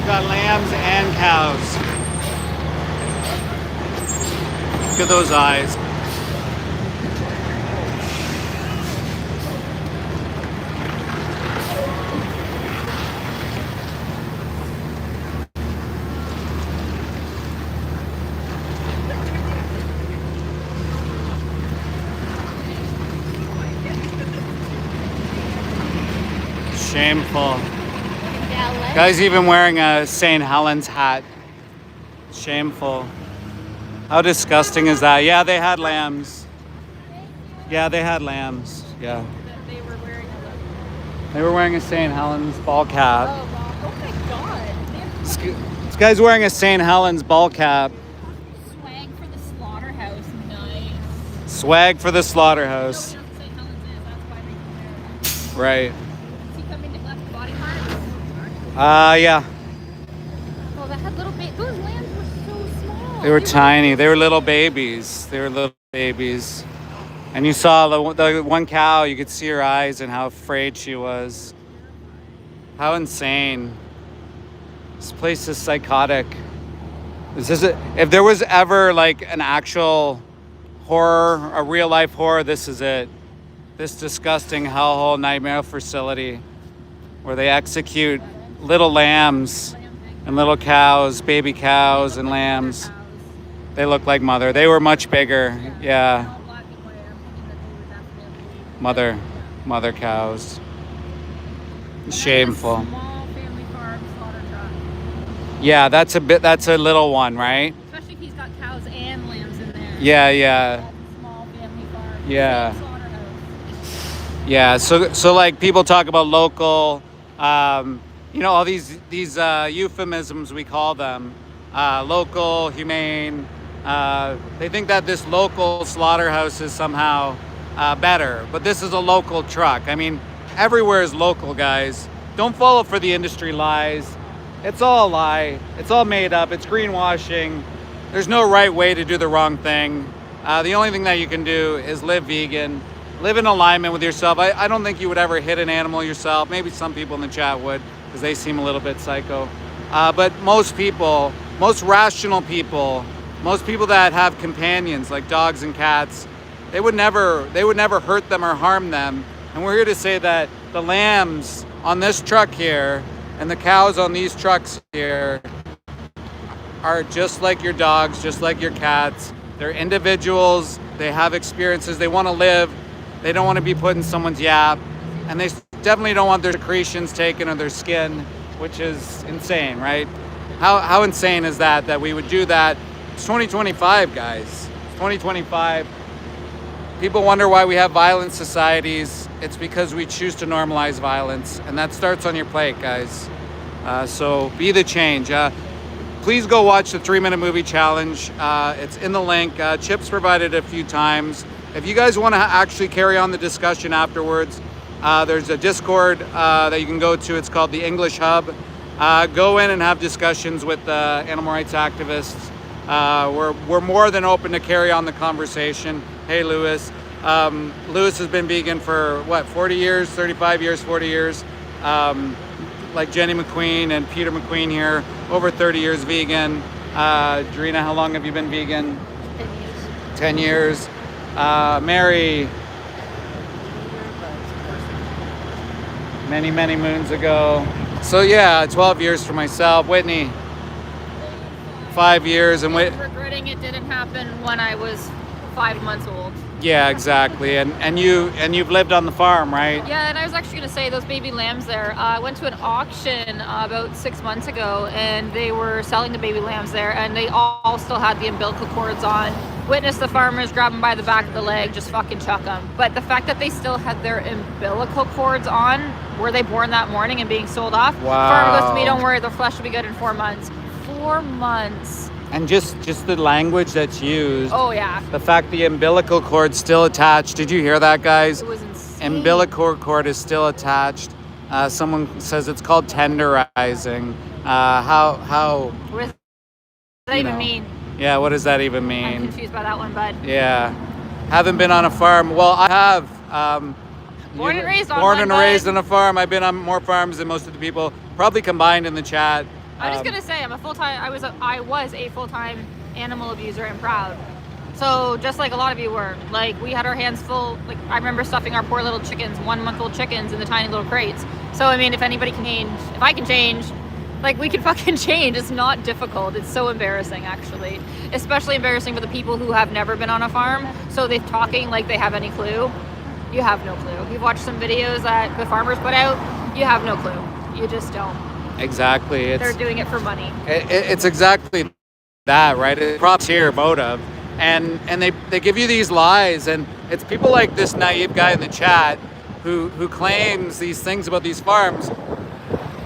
Got lambs and cows. Look at those eyes. Shameful. Guy's even wearing a St. Helens hat. Shameful. How disgusting is that? Yeah, they had lambs. Yeah, they had lambs. Yeah. They were wearing a St. Helens ball cap. Oh my god. This guy's wearing a St. Helens ball cap. Swag for the slaughterhouse. Nice. Swag for the slaughterhouse. Nobody knows what St. Helens is. That's why they come there. Right. Is he coming to collect the body parts? Yeah. Oh, that had little babies. Those lambs were so small. They were tiny. They were little babies. They were little babies. And you saw the one cow, you could see her eyes and how afraid she was. How insane. This place is psychotic. If there was ever like an actual horror, a real life horror, this is it. This disgusting hellhole nightmare facility where they execute little lambs and little cows, baby cows and lambs. They look like mother. They were much bigger. Yeah. Mother cows. Shameful. Small family farm slaughter truck. Yeah, that's a little one, right? Especially if he's got cows and lambs in there. Yeah. That's a small family farm. Yeah. Same slaughterhouse. Yeah, so like people talk about local, all these euphemisms we call them, local, humane. They think that this local slaughterhouse is somehow better, but this is a local truck. I mean, everywhere is local, guys. Don't fall for the industry lies. It's all a lie. It's all made up. It's greenwashing. There's no right way to do the wrong thing. The only thing that you can do is live vegan, live in alignment with yourself. I don't think you would ever hit an animal yourself. Maybe some people in the chat would, because they seem a little bit psycho. But most people, most rational people, most people that have companions like dogs and cats, they would never hurt them or harm them. And we're here to say that the lambs on this truck here and the cows on these trucks here are just like your dogs, just like your cats. They're individuals, they have experiences, they want to live, they don't want to be put in someone's yap, and they definitely don't want their secretions taken or their skin, which is insane, right? How insane is that we would do that? It's 2025, guys. It's 2025. People wonder why we have violent societies. It's because we choose to normalize violence, and that starts on your plate, guys. So be the change. Please go watch the 3-minute movie challenge. It's in the link. Chip's provided a few times. If you guys want to actually carry on the discussion afterwards, there's a Discord that you can go to. It's called the English Hub. Go in and have discussions with animal rights activists. We're more than open to carry on the conversation. Hey, Lewis. Lewis has been vegan for, 40 years, 35 years, 40 years. Like Jenny McQueen and Peter McQueen here, over 30 years vegan. Drina, how long have you been vegan? 10 years. Mary, many, many moons ago. So yeah, 12 years for myself. Whitney, 5 years. And regretting it didn't happen when I was 5 months old. Yeah, exactly. And you've lived on the farm, right? Yeah, and I was actually going to say those baby lambs there. I went to an auction about 6 months ago, and they were selling the baby lambs there, and they all still had the umbilical cords on. Witnessed the farmers grab them by the back of the leg, just fucking chuck them. But the fact that they still had their umbilical cords on, were they born that morning and being sold off? Wow. Farmer goes to me, don't worry, their flesh will be good in 4 months. 4 months. And just the language that's used. Oh yeah. The fact the umbilical cord's still attached. Did you hear that, guys? It was insane. Umbilical cord is still attached. Someone says it's called tenderizing. How? What does that even mean? Yeah, what does that even I'm mean? confused by that one, bud. Yeah. Haven't been on a farm. Well, I have. Born and raised on Born one, and bud. raised on a farm. I've been on more farms than most of the people, probably combined in the chat. I'm just gonna say I was a full-time animal abuser and proud. So just like a lot of you were, like we had our hands full. Like I remember stuffing our poor little chickens, 1-month-old chickens, in the tiny little crates. So I mean, if anybody can change, if I can change, like we can fucking change. It's not difficult. It's so embarrassing, actually. Especially embarrassing for the people who have never been on a farm. So they're talking like they have any clue. You have no clue. You've watched some videos that the farmers put out. You have no clue. You just don't. Exactly. They're doing it for money. It's exactly that, right? It props here motive, and they give you these lies, and it's people like this naive guy in the chat who claims these things about these farms.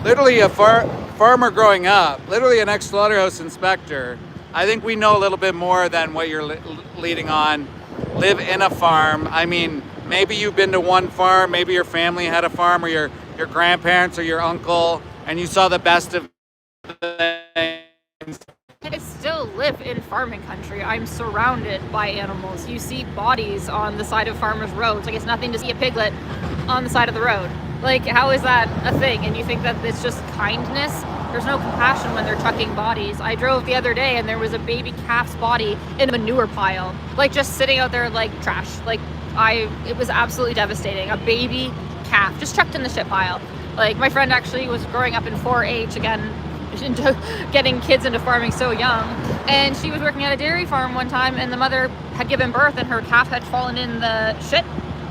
Literally a farmer growing up, literally an ex-slaughterhouse inspector. I think we know a little bit more than what you're leading on. Live in a farm. I mean, maybe you've been to one farm, maybe your family had a farm, or your grandparents or your uncle, and you saw the best of things. I still live in farming country. I'm surrounded by animals. You see bodies on the side of farmers' roads. Like it's nothing to see a piglet on the side of the road. Like how is that a thing? And you think that it's just kindness? There's no compassion when they're chucking bodies. I drove the other day and there was a baby calf's body in a manure pile, like just sitting out there like trash. Like it was absolutely devastating. A baby calf just chucked in the shit pile. Like my friend actually was growing up in 4-H again, into getting kids into farming so young, and she was working at a dairy farm one time, and the mother had given birth and her calf had fallen in the shit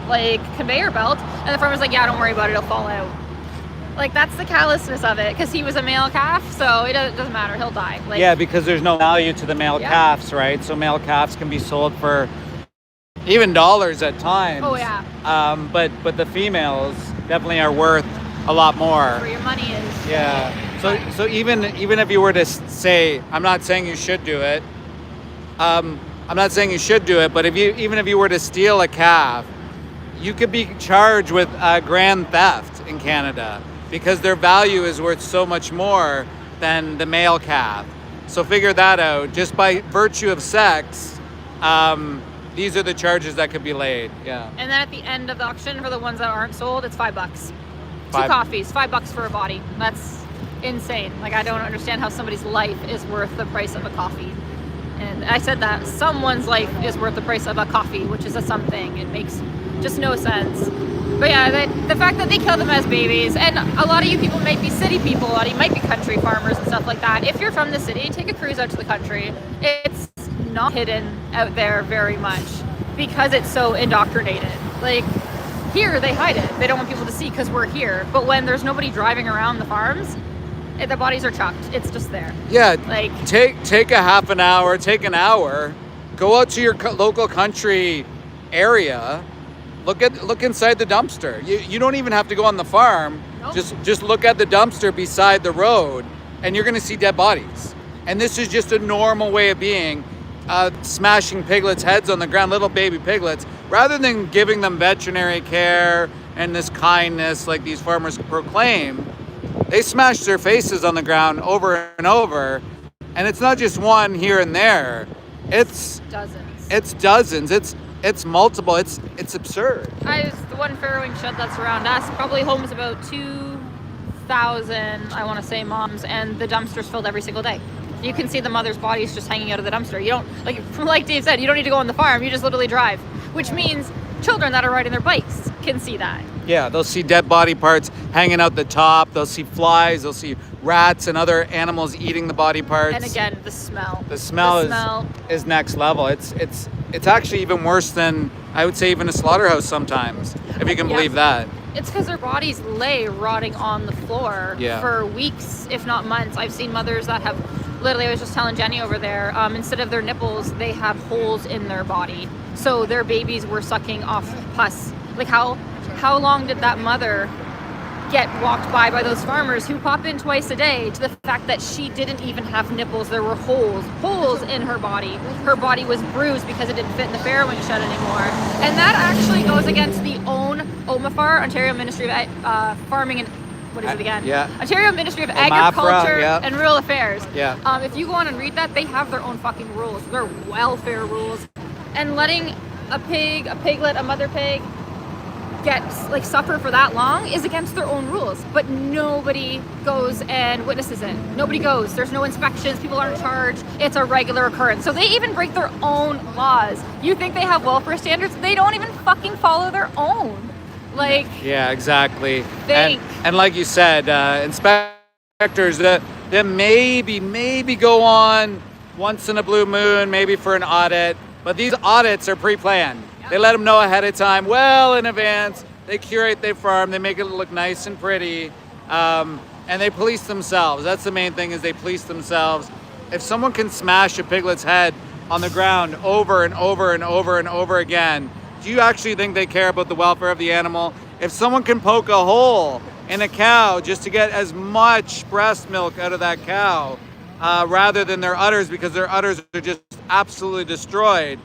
like conveyor belt, and the farmer's like, yeah, don't worry about it, it'll fall out. Like that's the callousness of it, because he was a male calf, so it doesn't matter, he'll die. Like, yeah, because there's no value to the male calves, right? So male calves can be sold for even dollars at times. Oh yeah. But the females definitely are worth a lot more. Where your money is. Yeah. So even if you were to say, I'm not saying you should do it. I'm not saying you should do it, but even if you were to steal a calf, you could be charged with grand theft in Canada because their value is worth so much more than the male calf. So figure that out. Just by virtue of sex, these are the charges that could be laid. Yeah. And then at the end of the auction, for the ones that aren't sold, it's $5. Two Five. coffees, $5 for a body. That's insane. Like, I don't understand how somebody's life is worth the price of a coffee. And I said that someone's life is worth the price of a coffee, which is a something. It makes just no sense. But yeah, the fact that they kill them as babies, and a lot of you people might be city people, a lot of you might be country farmers and stuff like that. If you're from the city, take a cruise out to the country. It's not hidden out there very much because it's so indoctrinated. Like, here they hide it. They don't want people to see because we're here. But when there's nobody driving around the farms, the bodies are chucked. It's just there. Yeah. Like, take a half an hour, take an hour, go out to your local country area. Look inside the dumpster. You don't even have to go on the farm. Nope. Just look at the dumpster beside the road, and you're going to see dead bodies. And this is just a normal way of being, smashing piglets' heads on the ground, little baby piglets, rather than giving them veterinary care and this kindness like these farmers proclaim. They smash their faces on the ground over and over, and it's not just one here and there. It's dozens. It's dozens. It's multiple. It's absurd. The one farrowing shed that's around us probably homes about 2,000, I want to say, moms, and the dumpster's filled every single day. You can see the mother's bodies just hanging out of the dumpster. You don't, like Dave said, you don't need to go on the farm. You just literally drive, which means children that are riding their bikes can see that. Yeah, they'll see dead body parts hanging out the top. They'll see flies. They'll see rats and other animals eating the body parts. And again, the smell. The smell is next level. It's actually even worse than, I would say, even a slaughterhouse sometimes, if you can believe that. It's because their bodies lay rotting on the floor for weeks, if not months. I've seen mothers that have, literally, I was just telling Jenny over there, instead of their nipples, they have holes in their body. So their babies were sucking off pus. Like, how long did that mother get walked by those farmers who pop in twice a day, to the fact that she didn't even have nipples? There were holes in her body. Her body was bruised because it didn't fit in the farrowing shed anymore. And that actually goes against the own OMAFAR, Ontario Ministry of Farming and what is it again? Yeah. Ontario Ministry of OMAFRA, Agriculture yeah. and Rural Affairs. Yeah. If you go on and read that, they have their own fucking rules. Their welfare rules. And letting a pig, a piglet, a mother pig suffer for that long is against their own rules. But nobody goes and witnesses it. Nobody goes. There's no inspections. People aren't charged. It's a regular occurrence. So they even break their own laws. You think they have welfare standards? They don't even fucking follow their own. Like, yeah, exactly. They, and like you said, inspectors that maybe go on once in a blue moon, maybe for an audit, but these audits are pre-planned. Yep. They let them know ahead of time, well in advance. They curate their farm, they make it look nice and pretty, and they police themselves. That's the main thing, is they police themselves. If someone can smash a piglet's head on the ground over and over and over and over again, do you actually think they care about the welfare of the animal? If someone can poke a hole in a cow just to get as much breast milk out of that cow, rather than their udders, because their udders are just absolutely destroyed,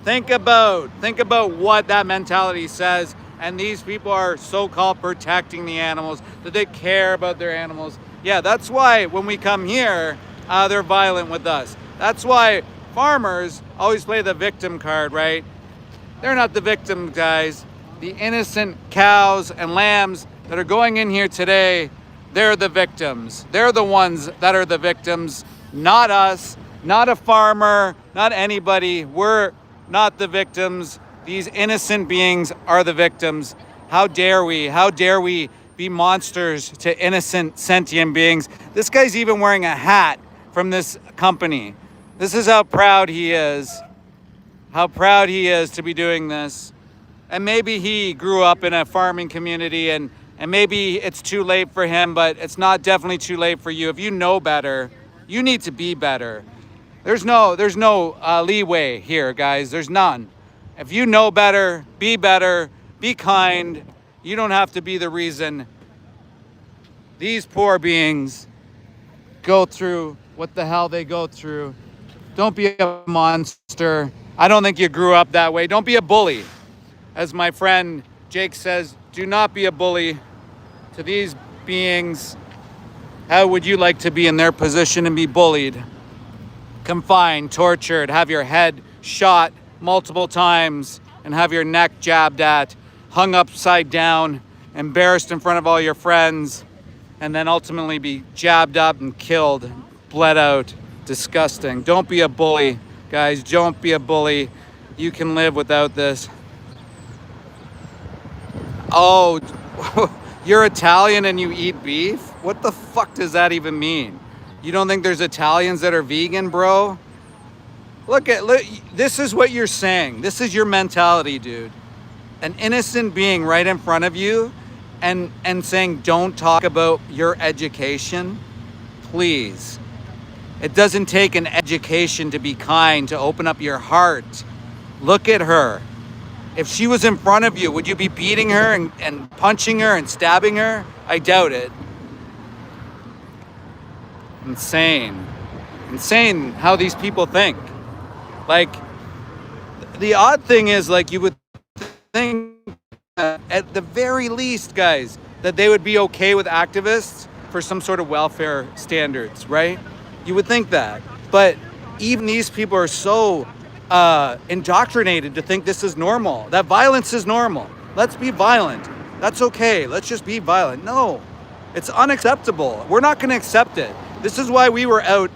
think about what that mentality says. And these people are so-called protecting the animals, that they care about their animals. Yeah, that's why when we come here, they're violent with us. That's why farmers always play the victim card, right? They're not the victim, guys. The innocent cows and lambs that are going in here today, they're the victims. They're the ones that are the victims, not us, not a farmer, not anybody. We're not the victims. These innocent beings are the victims. How dare we? How dare we be monsters to innocent sentient beings? This guy's even wearing a hat from this company. This is how proud he is. How proud he is to be doing this. And maybe he grew up in a farming community, and maybe it's too late for him, but it's not definitely too late for you. If you know better, you need to be better. There's no leeway here, guys. There's none. If you know better, be kind. You don't have to be the reason these poor beings go through what the hell they go through. Don't be a monster. I don't think you grew up that way. Don't be a bully. As my friend Jake says, do not be a bully to these beings. How would you like to be in their position and be bullied, confined, tortured, have your head shot multiple times and have your neck jabbed at, hung upside down, embarrassed in front of all your friends, and then ultimately be jabbed up and killed, bled out. Disgusting. Don't be a bully, guys. Don't be a bully. You can live without this. Oh, you're Italian and you eat beef? What the fuck does that even mean? You don't think there's Italians that are vegan, bro? Look, this is what you're saying. This is your mentality, dude. An innocent being right in front of you and saying, don't talk about your education. Please. It doesn't take an education to be kind, to open up your heart. Look at her. If she was in front of you, would you be beating her and punching her and stabbing her? I doubt it. Insane. Insane how these people think. Like, the odd thing is, like, you would think at the very least, guys, that they would be okay with activists for some sort of welfare standards, right? You would think that. But even these people are so indoctrinated to think this is normal, that violence is normal. Let's be violent. That's okay. Let's just be violent. No, it's unacceptable. We're not going to accept it. This is why we were out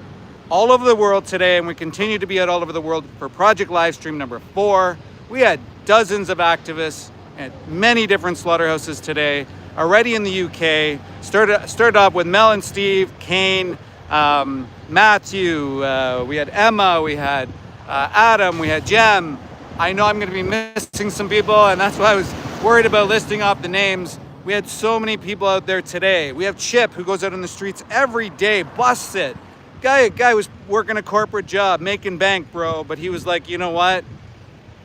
all over the world today, and we continue to be out all over the world for Project Livestream number 4. We had dozens of activists at many different slaughterhouses today, already in the UK. Started off with Mel and Steve, Kane, Matthew, we had Emma, we had Adam, we had Jem. I know I'm going to be missing some people, and that's why I was worried about listing off the names. We had so many people out there today. We have Chip, who goes out on the streets every day, busts it. Guy was working a corporate job, making bank, bro, but he was like, you know what?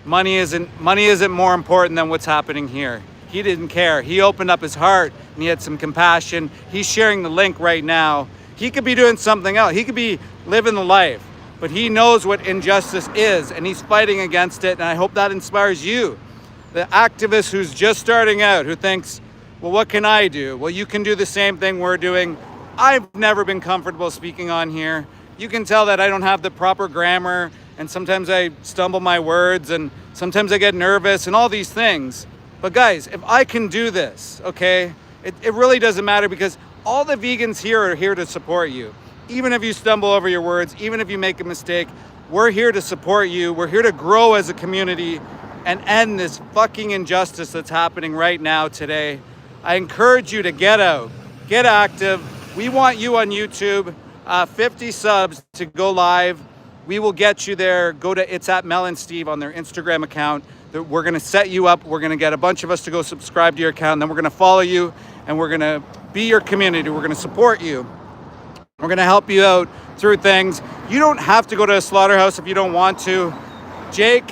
Money isn't more important than what's happening here. He didn't care. He opened up his heart and he had some compassion. He's sharing the link right now. He could be doing something else. He could be living the life, but he knows what injustice is and he's fighting against it. And I hope that inspires you, the activist who's just starting out, who thinks, well, what can I do? Well, you can do the same thing we're doing. I've never been comfortable speaking on here. You can tell that I don't have the proper grammar, and sometimes I stumble my words, and sometimes I get nervous and all these things. But guys, if I can do this, okay, it really doesn't matter, because all the vegans here are here to support you. Even if you stumble over your words, even if you make a mistake, we're here to support you. We're here to grow as a community and end this fucking injustice that's happening right now today. I encourage you to get out, get active. We want you on YouTube, 50 subs to go live. We will get you there. Go to It's at Mel and Steve on their Instagram account. We're going to set you up. We're going to get a bunch of us to go subscribe to your account. And then we're going to follow you and we're going to be your community. We're going to support you. We're going to help you out through things. You don't have to go to a slaughterhouse if you don't want to. Jake,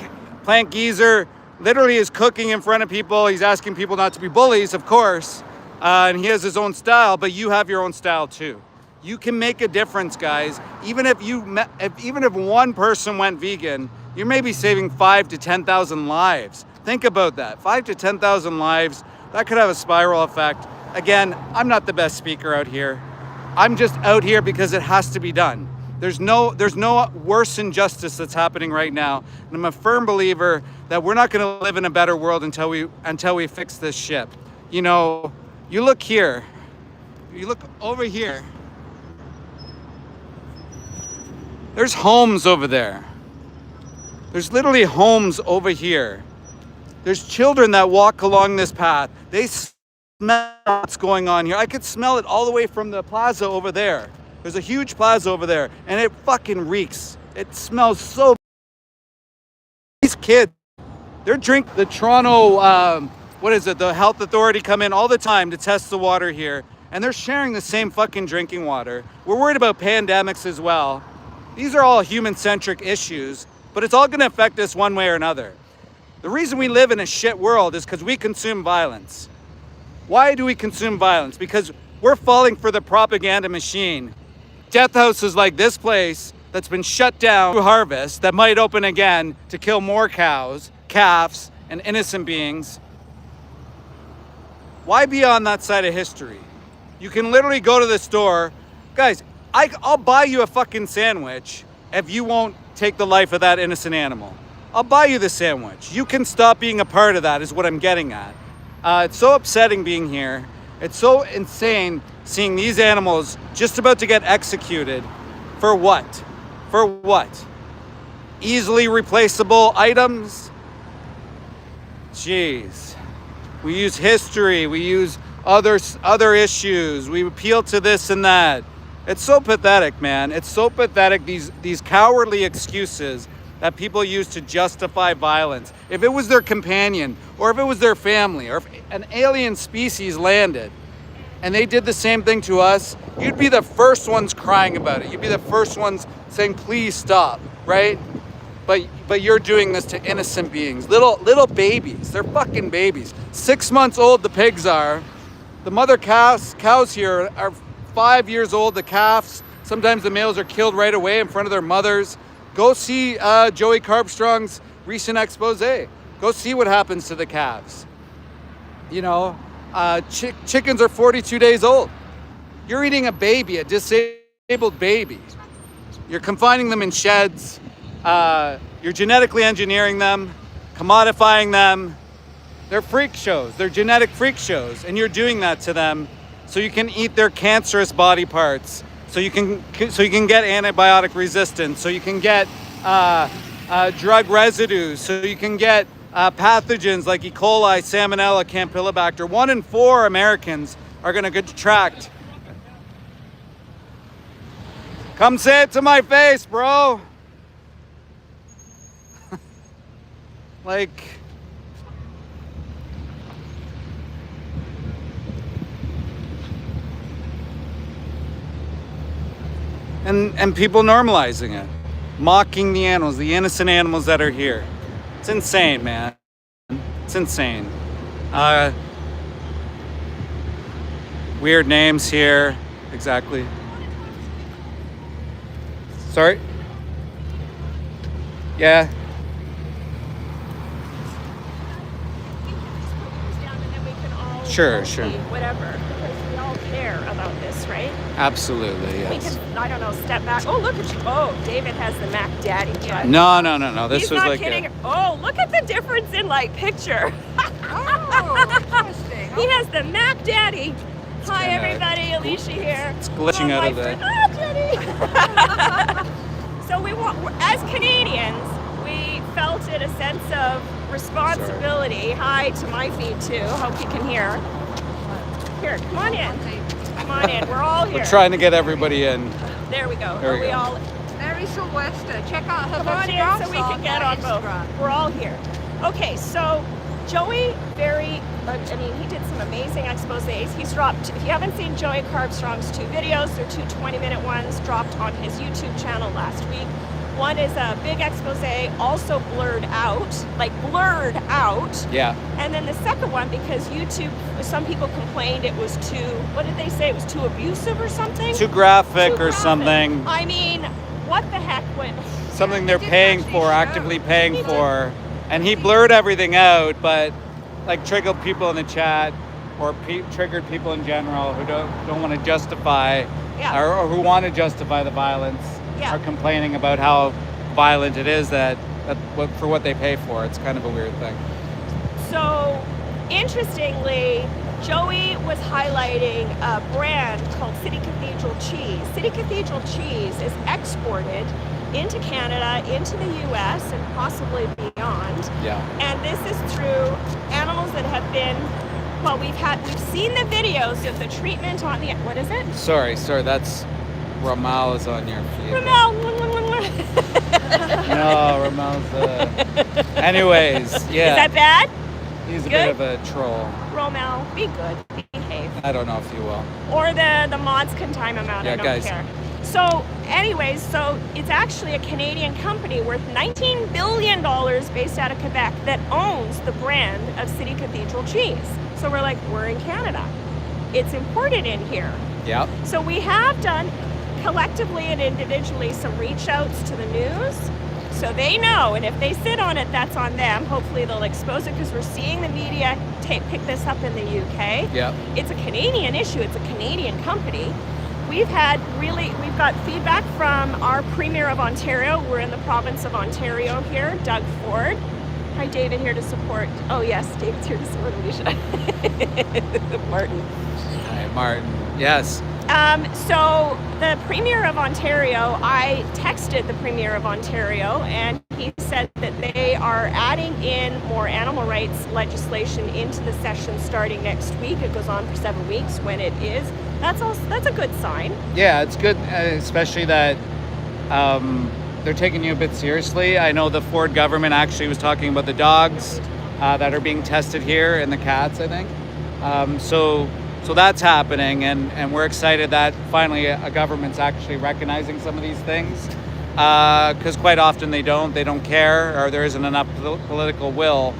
Plant Geezer, literally is cooking in front of people. He's asking people not to be bullies, of course. And he has his own style, but you have your own style too. You can make a difference, guys. Even if one person went vegan, you may be saving 5,000 to 10,000 lives. Think about that. 5,000 to 10,000 lives. That could have a spiral effect. Again, I'm not the best speaker out here. I'm just out here because it has to be done. There's no worse injustice that's happening right now. And I'm a firm believer that we're not going to live in a better world until we fix this ship. You know, you look here. You look over here. There's homes over there. There's literally homes over here. There's children that walk along this path. They smell what's going on here. I could smell it all the way from the plaza over there. There's a huge plaza over there, and it fucking reeks. It smells so. These kids, they're drinking the Toronto, the health authority come in all the time to test the water here, and they're sharing the same fucking drinking water. We're worried about pandemics as well. These are all human-centric issues, but it's all going to affect us one way or another. The reason we live in a shit world is because we consume violence. Why do we consume violence? Because we're falling for the propaganda machine. Death houses like this place that's been shut down to harvest, that might open again to kill more cows, calves, and innocent beings. Why be on that side of history? You can literally go to the store. Guys, I'll buy you a fucking sandwich if you won't take the life of that innocent animal. I'll buy you the sandwich. You can stop being a part of that, is what I'm getting at. It's so upsetting being here. It's so insane seeing these animals just about to get executed. For what? For what? Easily replaceable items? Jeez. We use history, we use other issues, we appeal to this and that. It's so pathetic, man. It's so pathetic, these cowardly excuses that people use to justify violence. If it was their companion, or if it was their family, or if an alien species landed and they did the same thing to us, you'd be the first ones crying about it. You'd be the first ones saying, please stop, right? But you're doing this to innocent beings, little babies. They're fucking babies. 6 months old, the pigs are. The mother cows here are 5 years old, the calves. Sometimes the males are killed right away in front of their mothers. Go see Joey Carbstrong's recent expose. Go see what happens to the calves. You know, chickens are 42 days old. You're eating a baby, a disabled baby. You're confining them in sheds. You're genetically engineering them, commodifying them. They're freak shows. They're genetic freak shows. And you're doing that to them so you can eat their cancerous body parts. So you can get antibiotic resistance, so you can get drug residues, so you can get pathogens like E. coli, Salmonella, Campylobacter. 1 in 4 Americans are going to get tracked. Come say it to my face, bro. Like... And people normalizing it, mocking the animals, the innocent animals that are here. It's insane, man. It's insane. Weird names here. Exactly. Sorry? Yeah. Sure. Whatever, because we all care about this, right? Absolutely, yes. We can, I don't know, step back. Oh, look at you. Oh, David has the Mac Daddy. No. This He's was not like kidding. Oh, look at the difference in picture. Oh, interesting. He has the Mac Daddy. Hi, kinda everybody. Alicia here. It's glitching out of there. Jenny. So as Canadians, we felt it a sense of responsibility. Hi to my feed too. Hope you can hear. Here, come on in. Come on in. We're all here. We're trying to get everybody in. There we go. There we go. all? Mary Sylvester, check out her Come on in so we can get on both. We're all here. Okay, so Joey he did some amazing exposés. He's dropped, if you haven't seen Joey Carbstrong's 2 videos, they're 2 20-minute ones dropped on his YouTube channel last week. One is a big expose, also blurred out. Yeah. And then the second one, because YouTube, some people complained it was too, what did they say? It was too abusive or something? Too graphic or something. I mean, what the heck would... Something they're paying for, actively paying for. And he blurred everything out, but triggered people in the chat or triggered people in general who don't want to justify or who want to justify the violence. Are complaining about how violent it is for what they pay for. It's kind of a weird thing. So, interestingly, Joey was highlighting a brand called City Cathedral Cheese. City Cathedral Cheese is exported into Canada, into the US, and possibly beyond. Yeah. And this is through animals that have been, well, we've seen the videos of the treatment on the, what is it? Sorry, that's Ramal is on your feed. Ramal. No, Ramal's anyways, yeah. Is that bad? He's a bit of a troll. Ramal, be good, behave. I don't know if you will. Or the mods can time him out, I don't care. So anyways, so it's actually a Canadian company worth $19 billion based out of Quebec that owns the brand of City Cathedral Cheese. So we're in Canada. It's imported in here. Yep. So we have done collectively and individually some reach outs to the news so they know, and if they sit on it, that's on them. Hopefully they'll expose it because we're seeing the media pick this up in the UK. Yeah. It's a Canadian issue. It's a Canadian company. we've got feedback from our Premier of Ontario. We're in the province of Ontario here, Doug Ford. Hi, David, here to support. Oh yes, David's here to support Alicia. Martin. Hi, Martin. Yes. So the Premier of Ontario, I texted the Premier of Ontario, and he said that they are adding in more animal rights legislation into the session starting next week. It goes on for 7 weeks when it is. That's a good sign. Yeah, it's good, especially that they're taking you a bit seriously. I know the Ford government actually was talking about the dogs that are being tested here and the cats, I think. So that's happening, and we're excited that finally a government's actually recognizing some of these things, because quite often they don't care, or there isn't enough political will.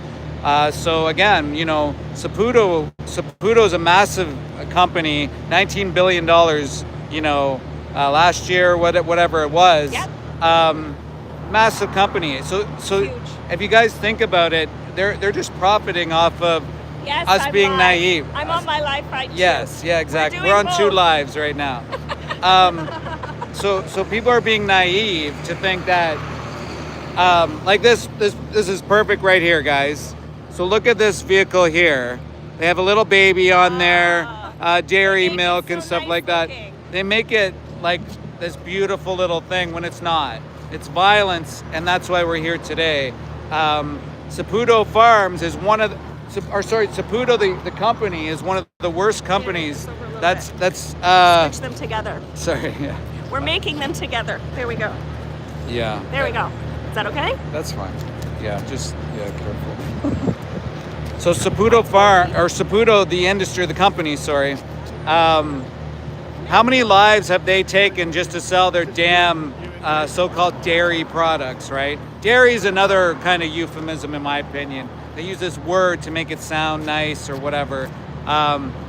So again, you know, Saputo is a massive company, $19 billion, you know, last year, whatever it was. Yep. Massive company. So Huge. If you guys think about it, they're just profiting off of Yes, us I'm being live. naive. I'm on my live right too. Yes, yeah, exactly. doing We're on both. 2 lives right now. So people are being naive to think that, like this is perfect right here, guys. So look at this vehicle here. They have a little baby on there, dairy They make it milk so and stuff nice like that. looking. They make it like this beautiful little thing when it's not. It's violence, and that's why we're here today. Saputo Farms is one of the, Saputo, the company, is one of the worst companies. That's Stitch them together. sorry, yeah. We're making them together. There we go. Yeah. There we go. Is that okay? That's fine. Yeah, just careful. So Saputo, the industry, the company, sorry. How many lives have they taken just to sell their damn so-called dairy products, right? Dairy is another kind of euphemism, in my opinion. They use this word to make it sound nice or whatever.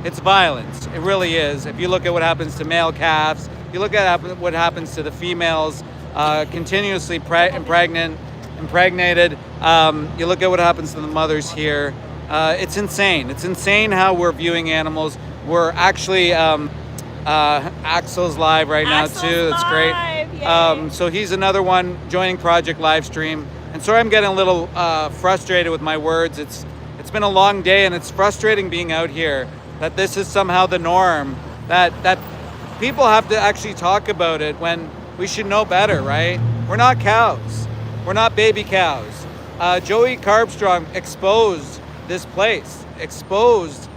It's violence. It really is. If you look at what happens to male calves, you look at what happens to the females continuously impregnated. You look at what happens to the mothers here. It's insane. It's insane how we're viewing animals. We're actually Axel's live right now Axel's too. That's great. live, yay. So he's another one joining Project Livestream. And sorry, I'm getting a little frustrated with my words. It's been a long day, and it's frustrating being out here that this is somehow the norm. That people have to actually talk about it when we should know better, right? We're not cows. We're not baby cows. Joey Carbstrong exposed this place, exposed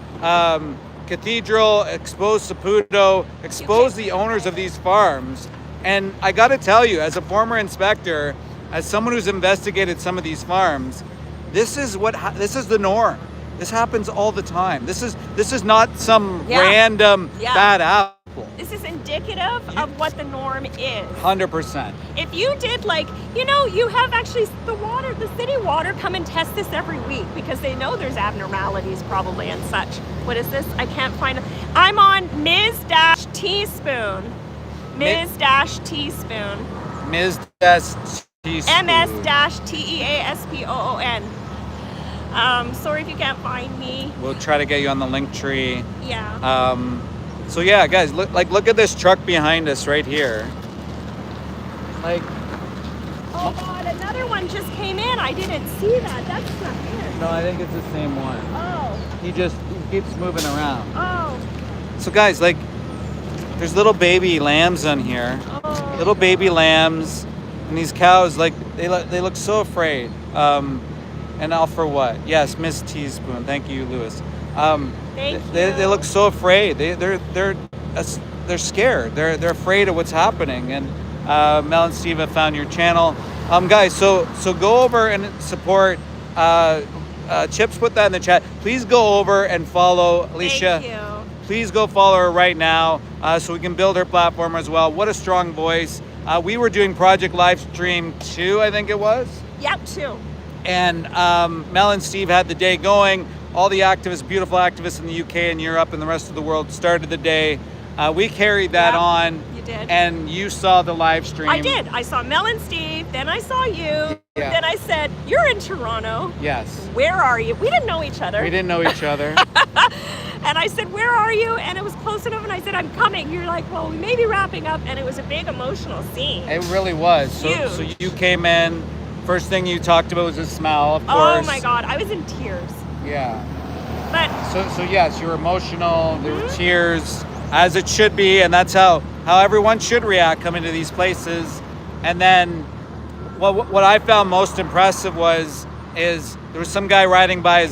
Cathedral, exposed Saputo, exposed the owners of these farms. And I got to tell you, as a former inspector, as someone who's investigated some of these farms, this is the norm. This happens all the time. This is not some random bad apple. This is indicative of what the norm is. 100%. If you did, you have actually the city water come and test this every week because they know there's abnormalities probably and such. What is this? I can't find it. I'm on Ms-Teaspoon. Ms-Teaspoon. Ms-Teaspoon. MS-TEASPOON. Sorry if you can't find me. We'll try to get you on the link tree. Yeah. So yeah, guys, look at this truck behind us right here. Like, Oh God, another one just came in. I didn't see that. That's not in. no, I think it's the same one. Oh. He keeps moving around. Oh. So guys, there's little baby lambs on here. Oh. Little baby lambs, and these cows, they look so afraid. And all for what? Yes, Miss Teaspoon. Thank you, Lewis. Thank you. They look so afraid. They're scared. They're afraid of what's happening. And Mel and Steve have found your channel, guys. So go over and support. Chips put that in the chat. Please go over and follow Alicia. Thank you. Please go follow her right now, so we can build her platform as well. What a strong voice. We were doing Project Livestream 2, I think it was. Yep, too. And Mel and Steve had the day going. All the activists, beautiful activists in the UK and Europe and the rest of the world started the day. We carried that on. You did. And you saw the live stream. I did. I saw Mel and Steve, then I saw you. Yeah. Then I said, you're in Toronto. Yes. Where are you? We didn't know each other. We didn't know each other. And I said, where are you? And it was close enough, and I said, I'm coming. You're like, well, we may be wrapping up, and it was a big emotional scene. It really was. So Huge. you came in, first thing you talked about was the smell, of Oh course. my God, I was in tears. Yeah. But So yes, you're emotional, there were tears, as it should be, and that's how everyone should react coming to these places. And then what I found most impressive is there was some guy riding by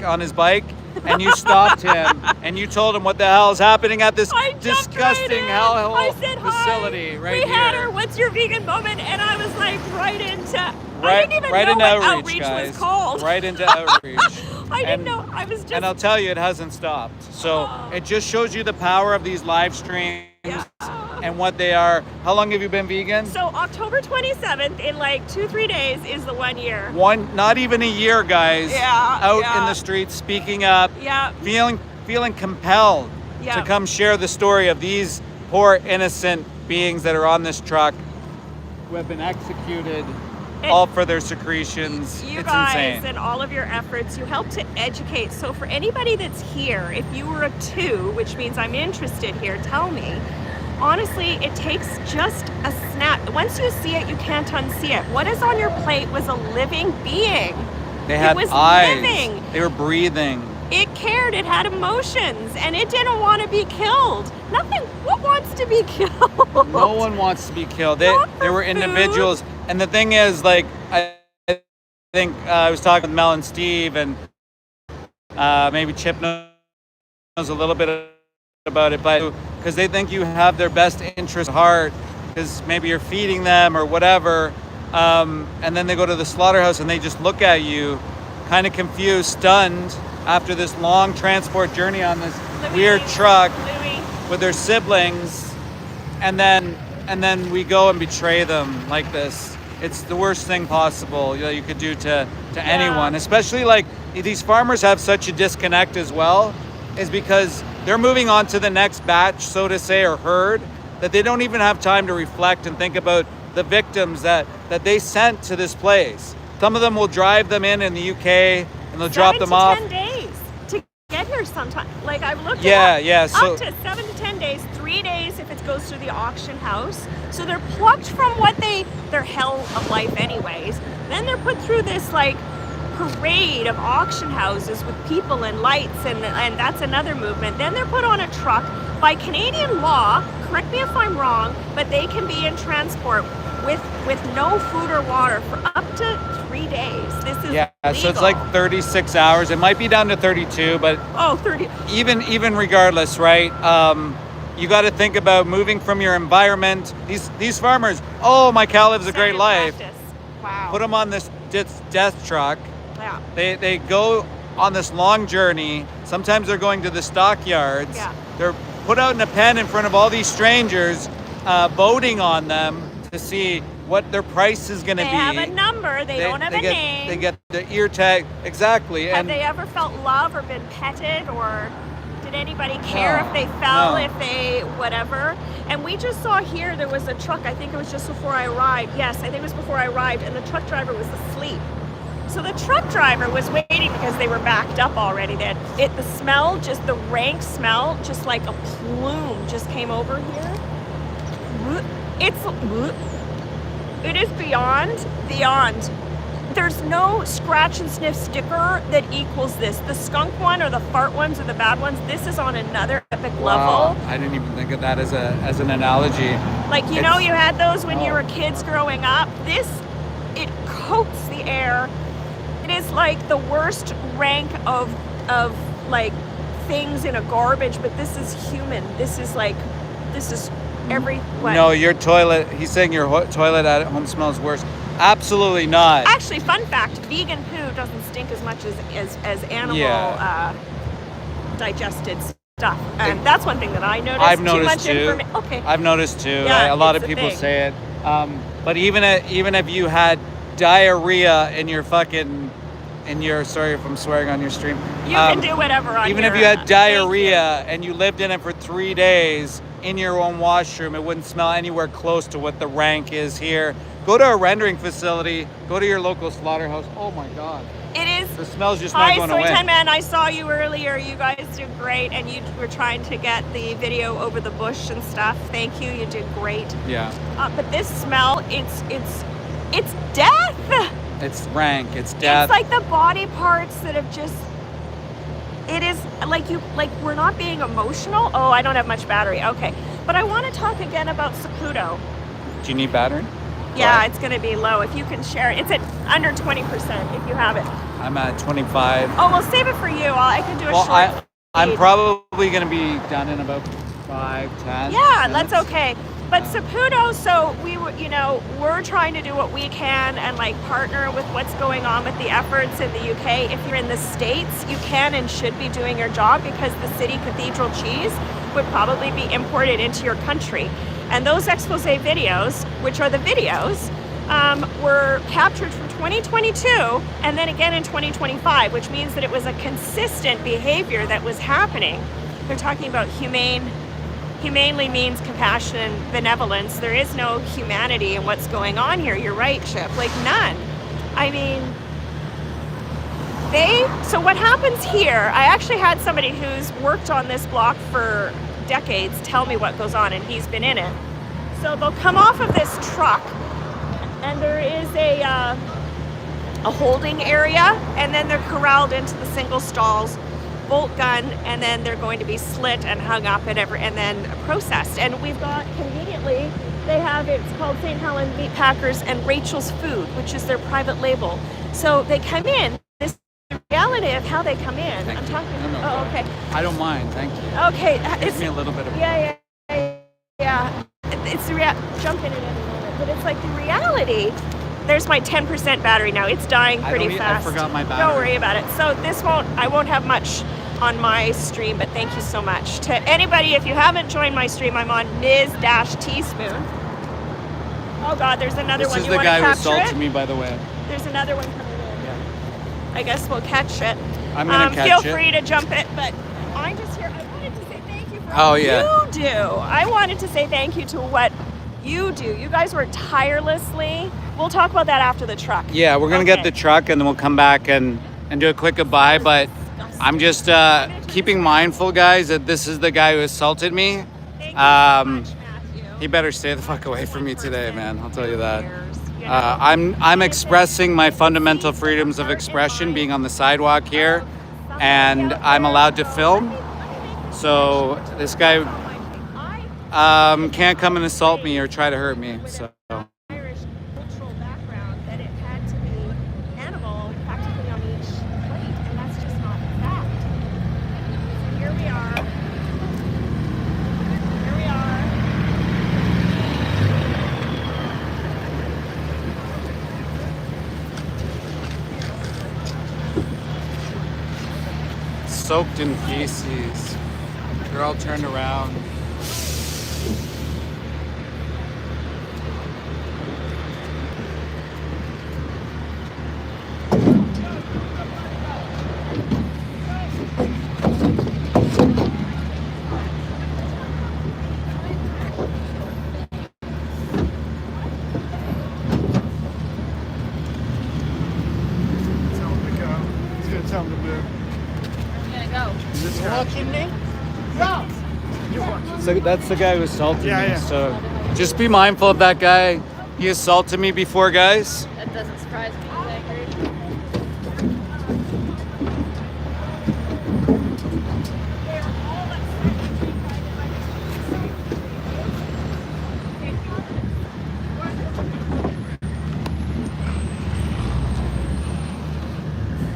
on his bike, and you stopped him and you told him what the hell is happening at this I jumped disgusting right in. hellhole I said, facility hi. right we here. had her, what's your vegan moment? And I was like right into, I Right, didn't even right know into what outreach, outreach guys. was called. Right into outreach. I didn't And- know, I was just, And I'll tell you, it hasn't stopped. So it just shows you the power of these live streams yeah. and what they are. How long have you been vegan? So October 27th, in like 2-3 days, is the 1 year. Not even a year, guys. Yeah, Out yeah. in the streets, speaking up, Yeah, feeling compelled Yeah. to come share the story of these poor innocent beings that are on this truck who have been executed, all for their secretions. you It's guys insane. and all of your efforts, you help to educate. So for anybody that's here, if you were a 2, which means I'm interested here, tell me. Honestly, it takes just a snap. Once you see it, you can't unsee it. What is on your plate was a living being. They had it was eyes. living. They were breathing. It cared, it had emotions, and it didn't want to be killed. Nothing, what wants to be killed? No one wants to be killed. Not They for were food. individuals. And the thing is, like, I think I was talking with Mel and Steve, and maybe Chip knows a little bit about it, but because they think you have their best interest at heart, because maybe you're feeding them or whatever, and then they go to the slaughterhouse and they just look at you, kind of confused, stunned, after this long transport journey on this weird truck with their siblings, and then we go and betray them like this. It's the worst thing possible you could do to anyone, especially like these farmers have such a disconnect as well, is because they're moving on to the next batch, so to say, or herd, that they don't even have time to reflect and think about the victims that they sent to this place. Some of them will drive them in the UK and they'll drop them off. 7 to 10 days to get here sometime. Like I've looked So up to 7 to 10 days, 3 days if it goes through the auction house. So they're plucked from their hell of life anyways. Then they're put through this like parade of auction houses with people and lights, and that's another movement. Then they're put on a truck by Canadian law, correct me if I'm wrong, but they can be in transport with no food or water for up to 3 days. This is so it's legal. like 36 hours. It might be down to 32, but 30. even regardless, right? You got to think about moving from your environment. These farmers, my cow lives a great life. Practice. Wow. Put them on this death truck. Yeah. They go on this long journey. Sometimes they're going to the stockyards. Yeah. They're put out in a pen in front of all these strangers, voting on them to see what their price is going to They be. have a number. They don't have a name. They get the ear tag. Exactly. Have And they ever felt love or been petted, or did anybody care No. if they fell, No. if they whatever? And we just saw here there was a truck. I think it was just before I arrived. Yes, I think it was before I arrived, and the truck driver was asleep. So the truck driver was waiting because they were backed up already. The smell, just the rank smell, just like a plume just came over here. It is beyond. There's no scratch and sniff sticker that equals this. The skunk one or the fart ones or the bad ones, this is on another epic level. I didn't even think of that as an analogy. Like, you know, you had those when you were kids growing up. It coats the air. It is like the worst rank of like things in a garbage, but this is human. This is every what? No, your toilet. He's saying your toilet at home smells worse. Absolutely not. Actually, fun fact: vegan poo doesn't stink as much as animal digested stuff, and that's one thing that I noticed. I've noticed too. Okay. I've noticed too. Yeah, A lot it's of a people thing. say it. But even if you had diarrhea in your fucking in your, sorry if I'm swearing on your stream. You can do whatever on Even your, if you had thank diarrhea and you lived in it for 3 days in your own washroom, it wouldn't smell anywhere close to what the rank is here. Go to a rendering facility, go to your local slaughterhouse. Oh my God. It is. The smell's just Hi, not going Soy away. Tan Man. I saw you earlier. You guys did great, and you were trying to get the video over the bush and stuff. Thank you. You did great. Yeah. But this smell, it's death. It's rank, it's death. It's like the body parts that have just. It is like we're not being emotional. Oh, I don't have much battery. Okay, but I want to talk again about Saputo. Do you need battery? Yeah, it's going to be low. If you can share it, it's at under 20% if you have it. I'm at 25. Oh, well, save it for you. I can do a Well, short. I'm probably going to be done in about 5, 10 Yeah, minutes. that's okay. But Saputo, so we were, we're trying to do what we can and like partner with what's going on with the efforts in the UK. If you're in the States, you can and should be doing your job because the city cathedral cheese would probably be imported into your country. And those expose videos, which are the videos, were captured from 2022 and then again in 2025, which means that it was a consistent behavior that was happening. They're talking about humanely means compassion and benevolence. There is no humanity in what's going on here. You're right, Chip, like none. I mean, so what happens here, I actually had somebody who's worked on this block for decades tell me what goes on, and he's been in it. So they'll come off of this truck and there is a holding area, and then they're corralled into the single stalls, bolt gun, and then they're going to be slit and hung up and then processed. And we've got, conveniently, they have, it's called St. Helens Meat Packers and Rachel's Food, which is their private label. So they come in, this is the reality of how they come in. Thank I'm you. talking, No, oh, okay. I don't mind, thank you. Okay. Give me a little bit of Yeah. It's the jump in at any moment, but it's like the reality. There's my 10% battery now. It's dying pretty fast. I forgot my battery. Don't worry about it. So I won't have much on my stream, but thank you so much. To anybody, if you haven't joined my stream, I'm on Ms-Teaspoon. Oh God, there's another one. This is You the want to guy who capture assaulted it? me, by the way. There's another one coming in. Yeah. I guess we'll catch it. I'm gonna catch feel it. free to jump it, but I'm just here. I wanted to say thank you for Oh, what yeah. you do. I wanted to say thank you to what you do. You guys work tirelessly. We'll talk about that after the truck. Yeah, we're gonna get Okay. the truck and then we'll come back and do a quick goodbye. But I'm just keeping mindful, guys, that this is the guy who assaulted me. Thank you so much, Matthew. He better stay the fuck away from me today, man. I'll tell you that. You know? I'm expressing my fundamental freedoms of expression being on the sidewalk here, and I'm allowed to film. So this guy can't come and assault me or try to hurt me. So Irish cultural background that it had to be animal practically on each plate, and that's just not a fact. So here we are. Here we are. soaked in feces. They're all turned around. Tell him to move. I'm gonna go. You watching me? No. You're watching. So that's the guy who assaulted Yeah, me. yeah. So just be mindful of that guy. He assaulted me before, guys. That doesn't surprise me. He's angry.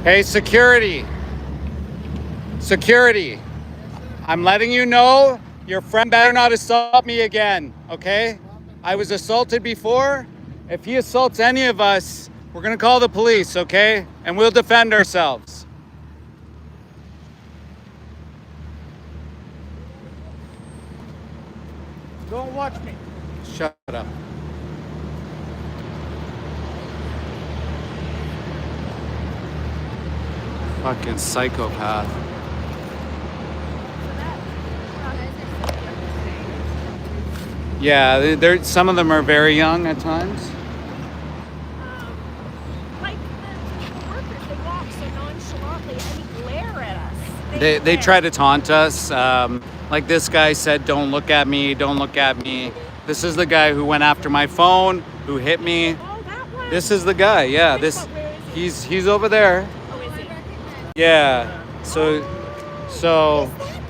Hey, security. Security. I'm letting you know your friend better not assault me again, okay? I was assaulted before. If he assaults any of us, we're gonna call the police, okay? And we'll defend ourselves. Don't watch me. Shut up. Fucking psychopath. Yeah, some of them are very young at times. Like the workers, they walk so nonchalantly and glare at us. They glare. try to taunt us. Like this guy said, "Don't look at me, don't look at me." This is the guy who went after my phone, who hit me. Oh, that one. This is the guy. Yeah, Which this. one? Where is he? He's over there. Oh, is he? Yeah. So Is that the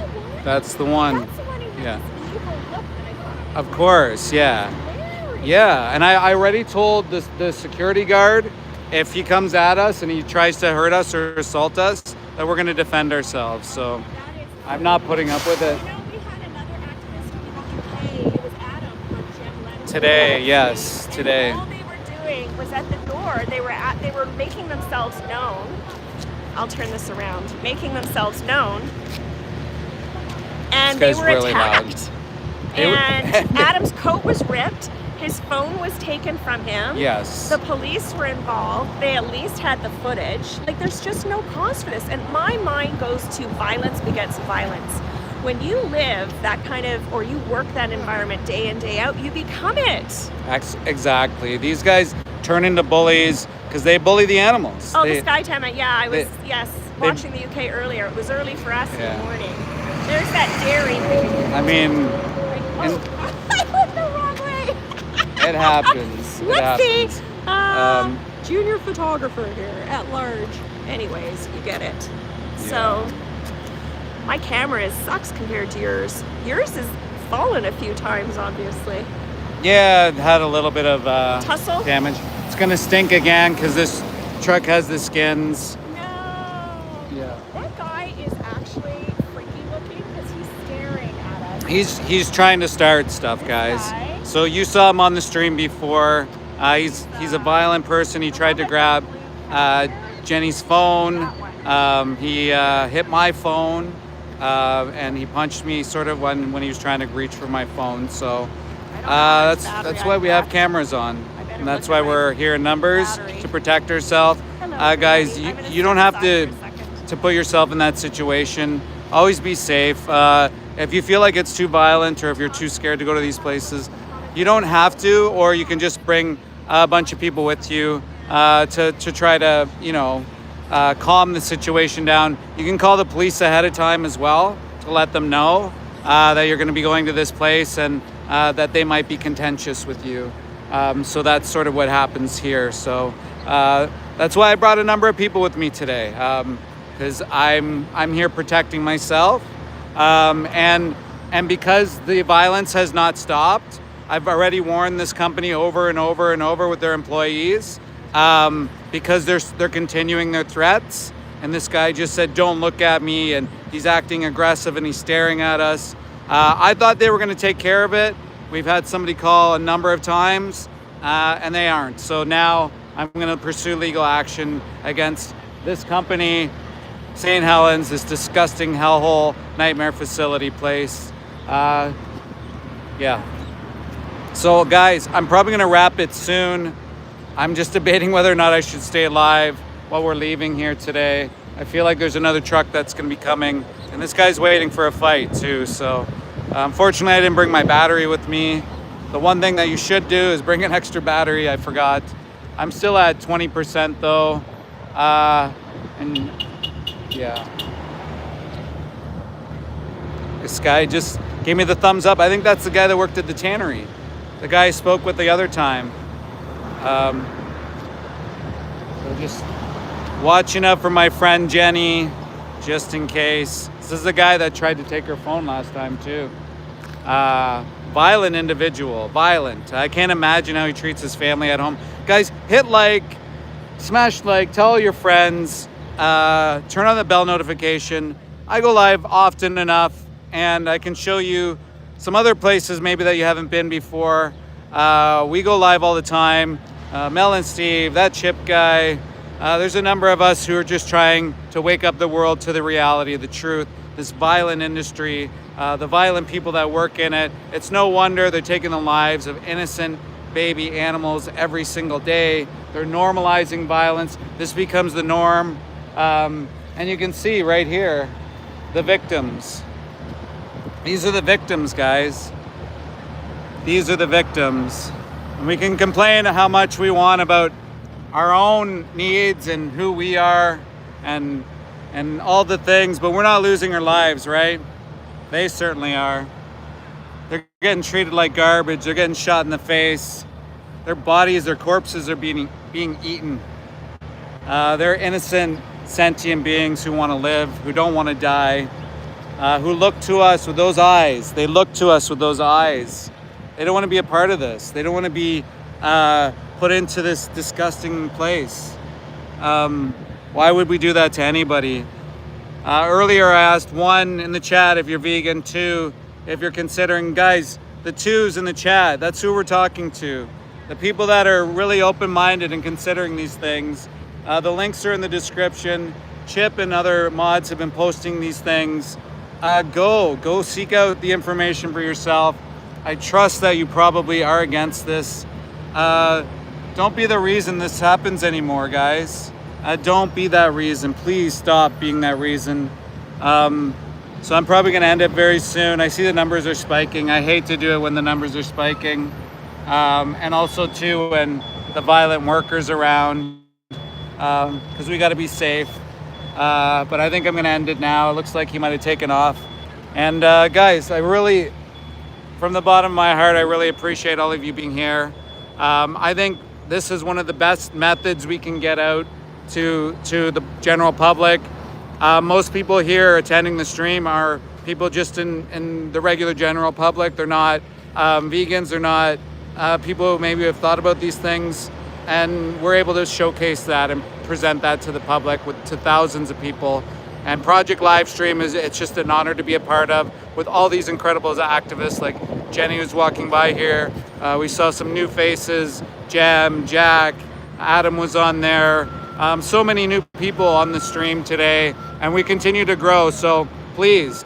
one? that's the one. That's the one who Yeah. had this evil look that I thought Of course. Yeah. hilarious. Yeah. And I already told the security guard, if he comes at us and he tries to hurt us or assault us, that we're going to defend ourselves. So That is I'm not putting up with it. You know, we had another activist in the UK. It was Adam from Jim Lennon. Today, yes, today. And all they were doing was at the door. They were making themselves known. I'll turn this around. Making themselves known. And they This guy's were really loud. attacked. They were- And Adam's coat was ripped. His phone was taken from him. Yes. The police were involved. They at least had the footage. Like, there's just no cause for this. And my mind goes to violence begets violence. When you live that kind of, or you work that environment day in, day out, you become it. Exactly. These guys turn into bullies because they bully the animals. Oh, They- the Sky Time. Yeah, I was, yes, they- watching the UK earlier. It was early for us in Yeah. the morning. There's that dairy. I mean, Oh, I went the wrong way. it happens. It happens. Whoopsie. Junior photographer here at large. Anyways, you get it. So, my camera sucks compared to yours. Yours has fallen a few times, obviously. Yeah, it had a little bit of Tussle? damage. It's gonna stink again because this truck has the skins. No. Yeah. That guy is actually freaky looking because he's staring at us. He's trying to start stuff, guys. Okay. So you saw him on the stream before. He's a violent person. He tried to grab Jenny's phone. He hit my phone, and he punched me sort of when he was trying to reach for my phone. So that's why we have cameras on, and that's why we're here in numbers to protect ourselves. Guys, you don't have to put yourself in that situation. Always be safe. If you feel like it's too violent or if you're too scared to go to these places, you don't have to, or you can just bring a bunch of people with you to try to, calm the situation down. You can call the police ahead of time as well to let them know that you're going to be going to this place and that they might be contentious with you. So that's sort of what happens here. So that's why I brought a number of people with me today, because I'm here protecting myself, and because the violence has not stopped. I've already warned this company over and over and over with their employees, because they're continuing their threats. And this guy just said, "Don't look at me," and he's acting aggressive and he's staring at us. I thought they were going to take care of it. We've had somebody call a number of times, and they aren't. So now I'm going to pursue legal action against this company, St. Helens, this disgusting hellhole nightmare facility place. Yeah. So guys, I'm probably going to wrap it soon. I'm just debating whether or not I should stay alive while we're leaving here today. I feel like there's another truck that's going to be coming, and this guy's waiting for a fight too. So unfortunately, I didn't bring my battery with me. The one thing that you should do is bring an extra battery. I forgot. I'm still at 20% though. And yeah. This guy just gave me the thumbs up. I think that's the guy that worked at the Tannery. The guy I spoke with the other time. So just watching up for my friend Jenny, just in case. This is the guy that tried to take her phone last time too. Violent individual, violent. I can't imagine how he treats his family at home. Guys, hit like, smash like, tell all your friends, turn on the bell notification. I go live often enough, and I can show you some other places maybe that you haven't been before. We go live all the time. Mel and Steve, that chip guy. There's a number of us who are just trying to wake up the world to the reality of the truth. This violent industry, the violent people that work in it. It's no wonder they're taking the lives of innocent baby animals every single day. They're normalizing violence. This becomes the norm. And you can see right here, the victims. These are the victims, guys. These are the victims. And we can complain how much we want about our own needs and who we are and all the things, but we're not losing our lives, right? They certainly are. They're getting treated like garbage. They're getting shot in the face. Their bodies, their corpses are being eaten. They're innocent, sentient beings who want to live, who don't want to die, who look to us with those eyes. They look to us with those eyes. They don't want to be a part of this. They don't want to be put into this disgusting place. Why would we do that to anybody? Earlier I asked, 1, in the chat if you're vegan, 2, if you're considering. Guys, the 2s in the chat, that's who we're talking to. The people that are really open-minded and considering these things. The links are in the description. Chip and other mods have been posting these things. Go seek out the information for yourself. I trust that you probably are against this. Don't be the reason this happens anymore, guys. Don't be that reason. Please stop being that reason. So I'm probably going to end it very soon. I see the numbers are spiking. I hate to do it when the numbers are spiking. And also too when the violent workers around, because we got to be safe. But I think I'm going to end it now. It looks like he might have taken off. And guys, I really, from the bottom of my heart, I really appreciate all of you being here. I think this is one of the best methods we can get out to the general public. Most people here attending the stream are people just in the regular general public. They're not vegans, they're not people who maybe have thought about these things, and we're able to showcase that and present that to the public to thousands of people. And Project Livestream it's just an honor to be a part of with all these incredible activists like Jenny who's walking by here. We saw some new faces, Jam, Jack, Adam was on there. So many new people on the stream today, and we continue to grow. So please,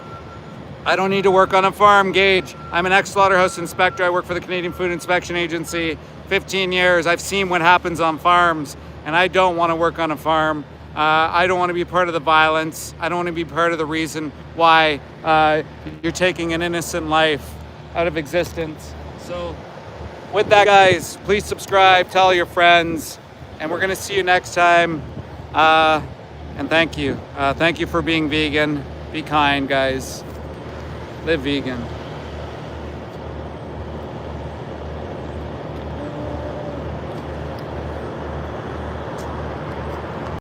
I don't need to work on a farm, Gage. I'm an ex-slaughterhouse inspector. I work for the Canadian Food Inspection Agency, 15 years. I've seen what happens on farms, and I don't want to work on a farm. I don't want to be part of the violence. I don't want to be part of the reason why you're taking an innocent life out of existence. So with that, guys, please subscribe, tell your friends, and we're going to see you next time. And thank you. Thank you for being vegan. Be kind, guys. Live vegan.